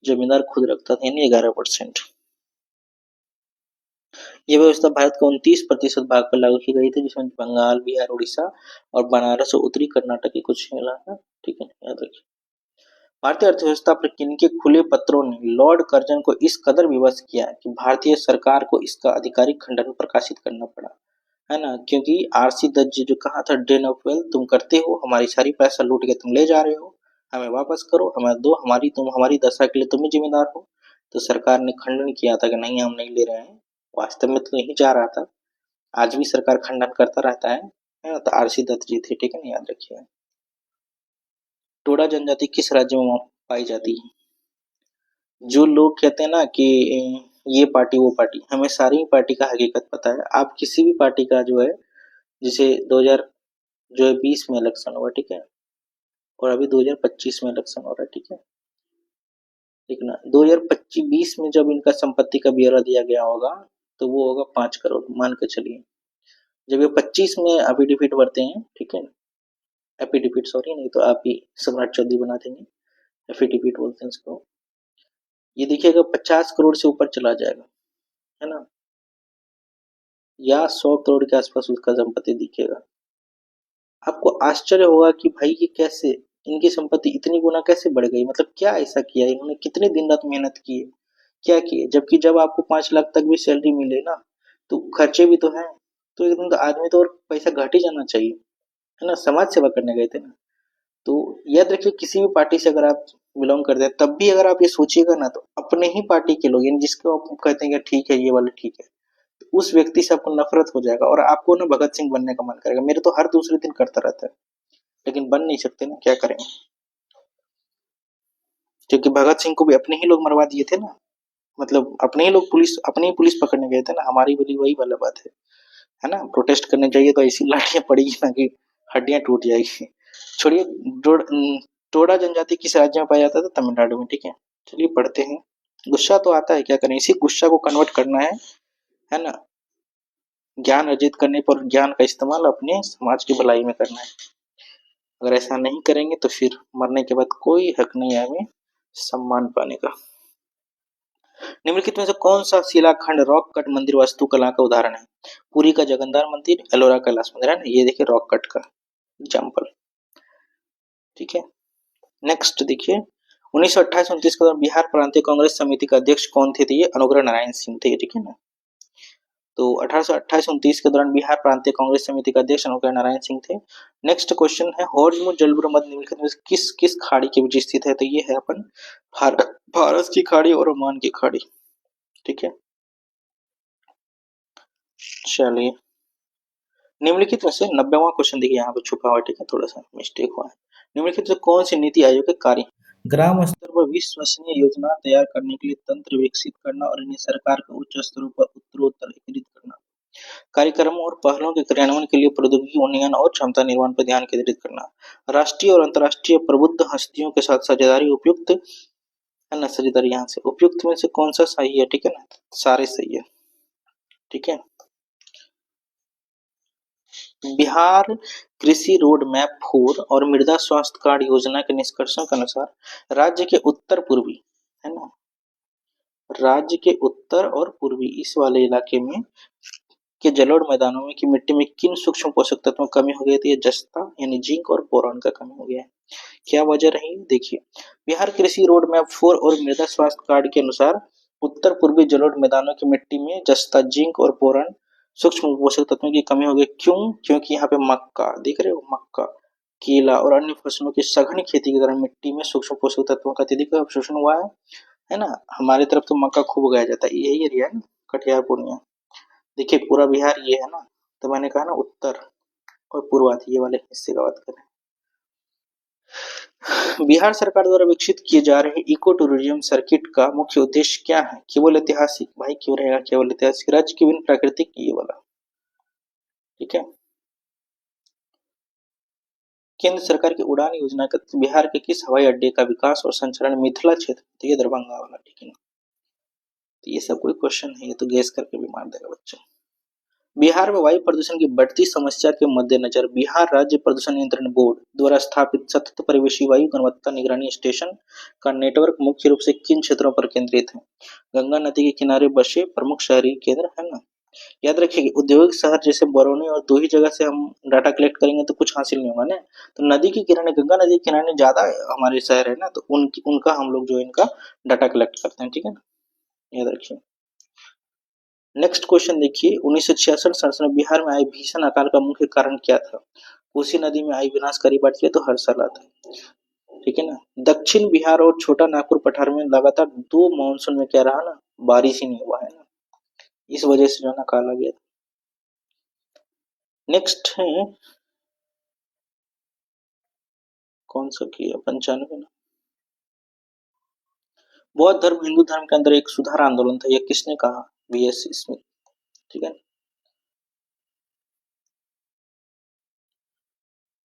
जमींदार खुद रखता था, यानी 11%। यह व्यवस्था भारत के 29% भाग पर लागू की गई थी, जिसमें बंगाल, बिहार, उड़ीसा और बनारस और उत्तरी कर्नाटक के कुछ इलाका, ठीक है, याद रखिए। भारतीय अर्थव्यवस्था पर किनके खुले पत्रों ने लॉर्ड कर्जन को इस कदर विवश किया कि भारतीय सरकार को इसका आधिकारिक खंडन प्रकाशित करना पड़ा, है ना। क्योंकि आरसी दत्त जी जो कहा था, ड्रेन ऑफ वेल्थ, तुम करते हो, हमारी सारी पैसा लूट के तुम ले जा रहे हो, हमें वापस करो, हमें दो, हमारी दशा के लिए तुम ही जिम्मेदार हो। तो सरकार ने खंडन किया था कि नहीं, हम नहीं ले रहे हैं। वास्तव में तो यही जा रहा था, आज भी सरकार खंडन करता रहता है ना। तो आरसी दत्त जी थे, ठीक है ना, याद रखिए। टोडा जनजाति किस राज्य में पाई जाती है? जो लोग कहते हैं ना कि ये पार्टी वो पार्टी, हमें सारी पार्टी का हकीकत पता है। आप किसी भी पार्टी का जो है, जैसे 2000 जो है 20 में इलेक्शन हुआ, ठीक है, और अभी 2025 में इलेक्शन हो रहा है, ठीक है, ठीक ना। 2025-20 में जब इनका संपत्ति का ब्यौरा दिया गया होगा तो वो होगा 5 करोड़, मान के चलिए। जब ये 25 में एफिडेविट भरते हैं, ठीक है, एफिडेविट सॉरी, नहीं तो आप ही सम्राट चौधरी बना देंगे, एफिडेविट बोलते हैं इसको। ये देखिएगा 50 करोड़ से ऊपर चला जाएगा, है ना। या 100 करोड़ के आसपास उसका संपत्ति दिखेगा। आपको आश्चर्य होगा कि भाई ये कैसे, इनकी संपत्ति इतनी गुना कैसे बढ़ गई, मतलब क्या ऐसा किया इन्होंने, कितने दिन रात मेहनत की है, क्या किए, जबकि जब आपको 5 लाख तक भी सैलरी मिले ना, तो खर्चे भी तो हैं, तो एकदम तो आदमी तो और पैसा घट ही जाना चाहिए, है ना, समाज सेवा करने गए थे ना। तो याद रखिए, किसी भी पार्टी से अगर आप बिलोंग करते हैं, तब भी अगर आप ये सोचिएगा ना, तो अपने ही पार्टी के लोग, यानी जिसको आप कहते हैं कि ठीक है ये वाला ठीक है, तो उस व्यक्ति से आपको नफरत हो जाएगा और आपको ना भगत सिंह बनने का मन करेगा। मेरे तो हर दूसरे दिन करता रहता है, लेकिन बन नहीं सकते ना, क्या करेंगे, क्योंकि भगत सिंह को भी अपने ही लोग मरवा दिए थे ना, मतलब अपने ही लोग, पुलिस अपने ही पुलिस पकड़ने गए थे ना, हमारी वाली वही वाला बात है ना। प्रोटेस्ट करने जाइए तो ऐसी लाठियां पड़ेगी ना कि हड्डियां टूट जाएगी। छोड़िए, टोडा जनजाति किस राज्य में पाया जाता था? तमिलनाडु में, ठीक है। चलिए पढ़ते हैं। गुस्सा तो आता है, क्या करें, इसी गुस्सा को कन्वर्ट करना है ना, ज्ञान अर्जित करने पर ज्ञान का इस्तेमाल अपने समाज की भलाई में करना है। अगर ऐसा नहीं करेंगे तो फिर मरने के बाद कोई हक नहीं है हमें सम्मान पाने का। निम्नलिखित में से कौन सा शिलाखंड रॉक कट मंदिर वास्तुकला का उदाहरण है? पुरी का जगन्नाथ मंदिर, एलोरा कैलाश मंदिर, है ना, ये देखिए रॉक कट का एग्जाम्पल, ठीक है। नेक्स्ट देखिए, 1928-29 के दौरान बिहार प्रांतीय कांग्रेस समिति का अध्यक्ष कौन थे? तो ये अनुग्रह नारायण सिंह थे, ठीक है ना। तो 1828-29 के दौरान बिहार प्रांतीय कांग्रेस समिति का अध्यक्ष अनुग्रह नारायण सिंह थे। नेक्स्ट क्वेश्चन है, हॉर्मुज जलभ्र मध्य निम्नलिखित में से किस किस खाड़ी के बीच स्थित है? तो ये है अपन फारस की खाड़ी और ओमान की खाड़ी, ठीक है। चलिए, निम्नलिखित में से 90वां क्वेश्चन देखिए, यहाँ पे छुपा हुआ, ठीक है, थोड़ा सा मिस्टेक हुआ है। निम्नलिखित में कौन सी नीति आयोग के कार्य? ग्राम स्तर पर विश्वसनीय योजना तैयार करने के लिए तंत्र विकसित करना और इन्हें सरकार के उच्च स्तरों पर उत्तरोत्तर एकीकृत करना। कार्यक्रमों और पहलों के क्रियान्वयन के लिए प्रौद्योगिकी उन्नयन और क्षमता निर्माण पर ध्यान केंद्रित करना। राष्ट्रीय और अंतर्राष्ट्रीय प्रबुद्ध हस्तियों के साथ साझेदारी उपयुक्त, है ना, साझेदारी यहाँ से उपयुक्त में से कौन सा सही है? ठीक है ना, सारे सही है, ठीक है। बिहार कृषि रोड मैप 4 और मृदा स्वास्थ्य कार्ड योजना के निष्कर्षों के अनुसार राज्य के उत्तर पूर्वी, है ना, राज्य के उत्तर और पूर्वी इस वाले इलाके में के जलोढ़ मैदानों में की मिट्टी में किन सूक्ष्म पोषक तत्वों की कमी हो गई थी? जस्ता यानी जिंक और बोरॉन का कमी हो गया है। क्या वजह रही? देखिए, बिहार कृषि रोड मैप 4 और मृदा स्वास्थ्य कार्ड के अनुसार उत्तर पूर्वी जलोढ़ मैदानों की मिट्टी में जस्ता, जिंक और बोरॉन सूक्ष्म पोषक तत्वों की कमी हो गई। क्यों? क्योंकि यहाँ पे मक्का, देख रहे हो, मक्का, केला और अन्य फसलों की सघन खेती के कारण मिट्टी में सूक्ष्म पोषक तत्वों का अत्यधिक अवशोषण हुआ है ना। हमारी तरफ तो मक्का खूब उगाया जाता है, यही एरिया है ना, कटिहार पूर्णिया। देखिए पूरा बिहार ये है ना, तो मैंने कहा ना उत्तर और पूर्वाधिक ये वाले हिस्से का बात करें। बिहार सरकार द्वारा विकसित किए जा रहे इको टूरिज्म सर्किट का मुख्य उद्देश्य क्या है? केवल ऐतिहासिक, भाई क्यों रहेगा केवल ऐतिहासिक, राज्य की विभिन्न प्राकृतिक, ये वाला, ठीक है। केंद्र सरकार की उड़ान योजना का बिहार के किस हवाई अड्डे का विकास और संचालन मिथिला क्षेत्र, तो ये दरभंगा वाला, ठीक है ना। तो ये सब कोई क्वेश्चन है, ये तो गैस करके भी मार देगा बच्चा। बिहार में वायु प्रदूषण की बढ़ती समस्या के मद्देनजर बिहार राज्य प्रदूषण नियंत्रण बोर्ड द्वारा स्थापित सतत परिवेशी वायु गुणवत्ता निगरानी स्टेशन का नेटवर्क मुख्य रूप से किन क्षेत्रों पर केंद्रित है? गंगा नदी के किनारे बसे प्रमुख शहरी केंद्र, है ना। याद रखिए, औद्योगिक शहर जैसे बरौनी और दो ही जगह से हम डाटा कलेक्ट करेंगे तो कुछ हासिल नहीं होगा ना। तो नदी के किनारे, गंगा नदी के किनारे ज्यादा हमारे शहर है ना, तो उनका हम लोग जो है इनका डाटा कलेक्ट करते हैं, ठीक है ना, याद रखिए। नेक्स्ट क्वेश्चन देखिए, 1966-67 में बिहार में आई भीषण अकाल का मुख्य कारण क्या था? कोसी नदी में आई विनाशकारी बाढ़, ये तो हर साल आता है, ठीक है ना। दक्षिण बिहार और छोटा नागपुर पठार में लगातार 2 मानसून में क्या रहा ना, बारिश ही नहीं हुआ है ना, इस वजह से जो है ना अकाल आ गया था। नेक्स्ट है कौन सा किया, 95 ना। बौद्ध धर्म हिंदू धर्म के अंदर एक सुधार आंदोलन था, यह किसने कहा? बीएस स्मिथ, ठीक है।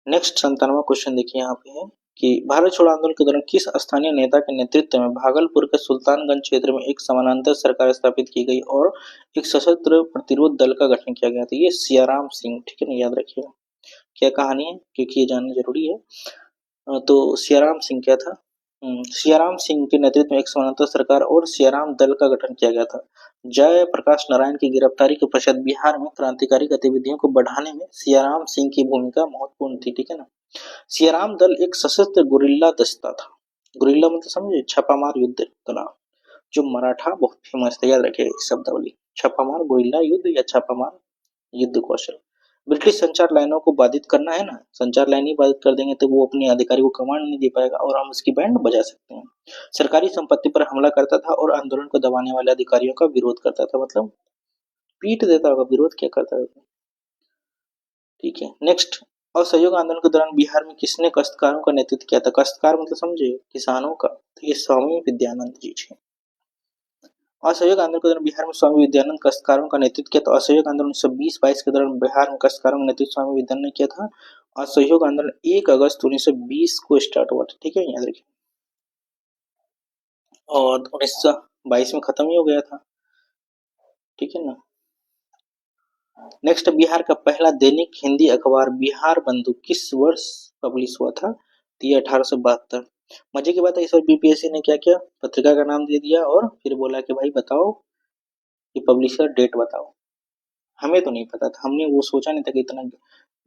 नेक्स्ट 97वां क्वेश्चन देखिए, यहाँ पे है कि भारत छोड़ो आंदोलन के दौरान किस स्थानीय नेता के नेतृत्व में भागलपुर के सुल्तानगंज क्षेत्र में एक समानांतर सरकार स्थापित की गई और एक सशस्त्र प्रतिरोध दल का गठन किया गया था? ये सियाराम सिंह, ठीक है ना, याद रखिएगा। क्या कहानी है, क्योंकि ये जानना जरूरी है। तो सियाराम सिंह क्या था? सियाराम सिंह के नेतृत्व में एक समानांतर सरकार और सियाराम दल का गठन किया गया था। जयप्रकाश नारायण की गिरफ्तारी के पश्चात बिहार में क्रांतिकारी गतिविधियों को बढ़ाने में सियाराम सिंह की भूमिका महत्वपूर्ण थी। ठीक है ना। सियाराम दल एक सशस्त्र गुरिल्ला दस्ता था। गुरिल्ला मतलब समझे, छापामार युद्ध कला, जो मराठा बहुत फेमस था, याद रखिए शब्दावली, छापामार गुरिल्ला युद्ध या छापामार युद्ध कौशल। ब्रिटिश संचार लाइनों को बाधित करना है ना, संचार लाइन ही बाधित कर देंगे तो वो अपने अधिकारी को कमांड नहीं दे पाएगा और हम उसकी बैंड बजा सकते हैं। सरकारी संपत्ति पर हमला करता था और आंदोलन को दबाने वाले अधिकारियों का विरोध करता था, मतलब पीट देता होगा, विरोध क्या करता था। ठीक है। नेक्स्ट, असहयोग आंदोलन के दौरान बिहार में किसने काश्तकारों का नेतृत्व किया था? काश्तकार मतलब समझे, किसानों का, तो ये स्वामी विद्यानंद जी थे। असहयोग आंदोलन के दौरान बिहार में स्वामी विद्यानंद काश्तकारों का नेतृत्व किया। तो असहयोग आंदोलन 1920-22 के दौरान बिहार में काश्तकारों का नेतृत्व स्वामी विद्यानंद ने किया था। असहयोग आंदोलन 1 अगस्त 1920 को स्टार्ट हुआ था। ठीक है, याद रखिए, और 1922 में खत्म ही हो गया था। ठीक है ना। नेक्स्ट, बिहार का पहला दैनिक हिंदी अखबार बिहार बंधु किस वर्ष पब्लिश हुआ था? तो ये 1872। मजे की बात है, इस बार बीपीएससी ने क्या किया, पत्रिका का नाम दे दिया और फिर बोला कि भाई बताओ ये पब्लिशर डेट बताओ। हमें तो नहीं पता था, हमने वो सोचा नहीं था कि इतना,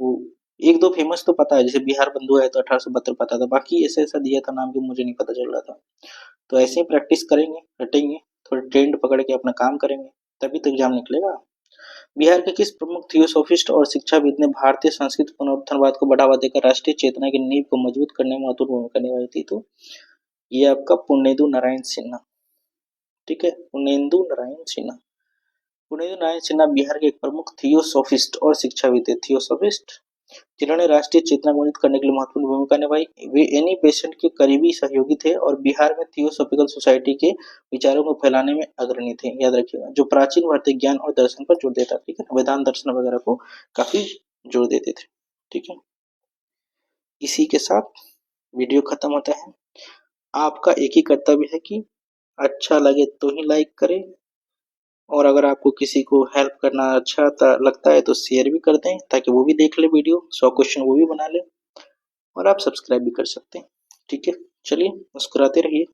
वो एक दो फेमस तो पता है, जैसे बिहार बंधु है तो 1872 पता था, बाकी ऐसा ऐसा दिया था नाम कि मुझे नहीं पता चल रहा था। तो ऐसे ही प्रैक्टिस करेंगे, रटेंगे, थोड़ा ट्रेंड पकड़ के अपना काम करेंगे, तभी तो एग्जाम निकलेगा। बिहार के किस प्रमुख थियोसॉफिस्ट और शिक्षाविद ने भारतीय संस्कृत पुनरुत्थानवाद को बढ़ावा देकर राष्ट्रीय चेतना की नींव को मजबूत करने में महत्वपूर्ण भूमिका निभाई थी? तो ये आपका पुण्येंदु नारायण सिन्हा। ठीक है, पुण्येंदु नारायण सिन्हा। पुण्येंदु नारायण सिन्हा बिहार के एक प्रमुख थियोसॉफिस्ट और शिक्षाविद थे। थियोसॉफिस्ट जिन्होंने राष्ट्रीय चेतना को मजबूत करने के लिए महत्वपूर्ण भूमिका निभाई। वे एनी बेसेंट के करीबी सहयोगी थे और बिहार में थियोसॉफिकल सोसाइटी के विचारों को फैलाने में अग्रणी थे। याद रखिएगा, जो प्राचीन भारतीय ज्ञान और दर्शन पर जोर देता, ठीक है, वेदांत दर्शन वगैरह को काफी जोर देते थे। ठीक है, इसी के साथ वीडियो खत्म होता है। आपका एक ही कर्तव्य है कि अच्छा लगे तो ही लाइक करें, और अगर आपको किसी को हेल्प करना अच्छा लगता है तो शेयर भी कर दें, ताकि वो भी देख ले वीडियो, 100 क्वेश्चन वो भी बना ले, और आप सब्सक्राइब भी कर सकते हैं। ठीक है, चलिए मुस्कुराते रहिए।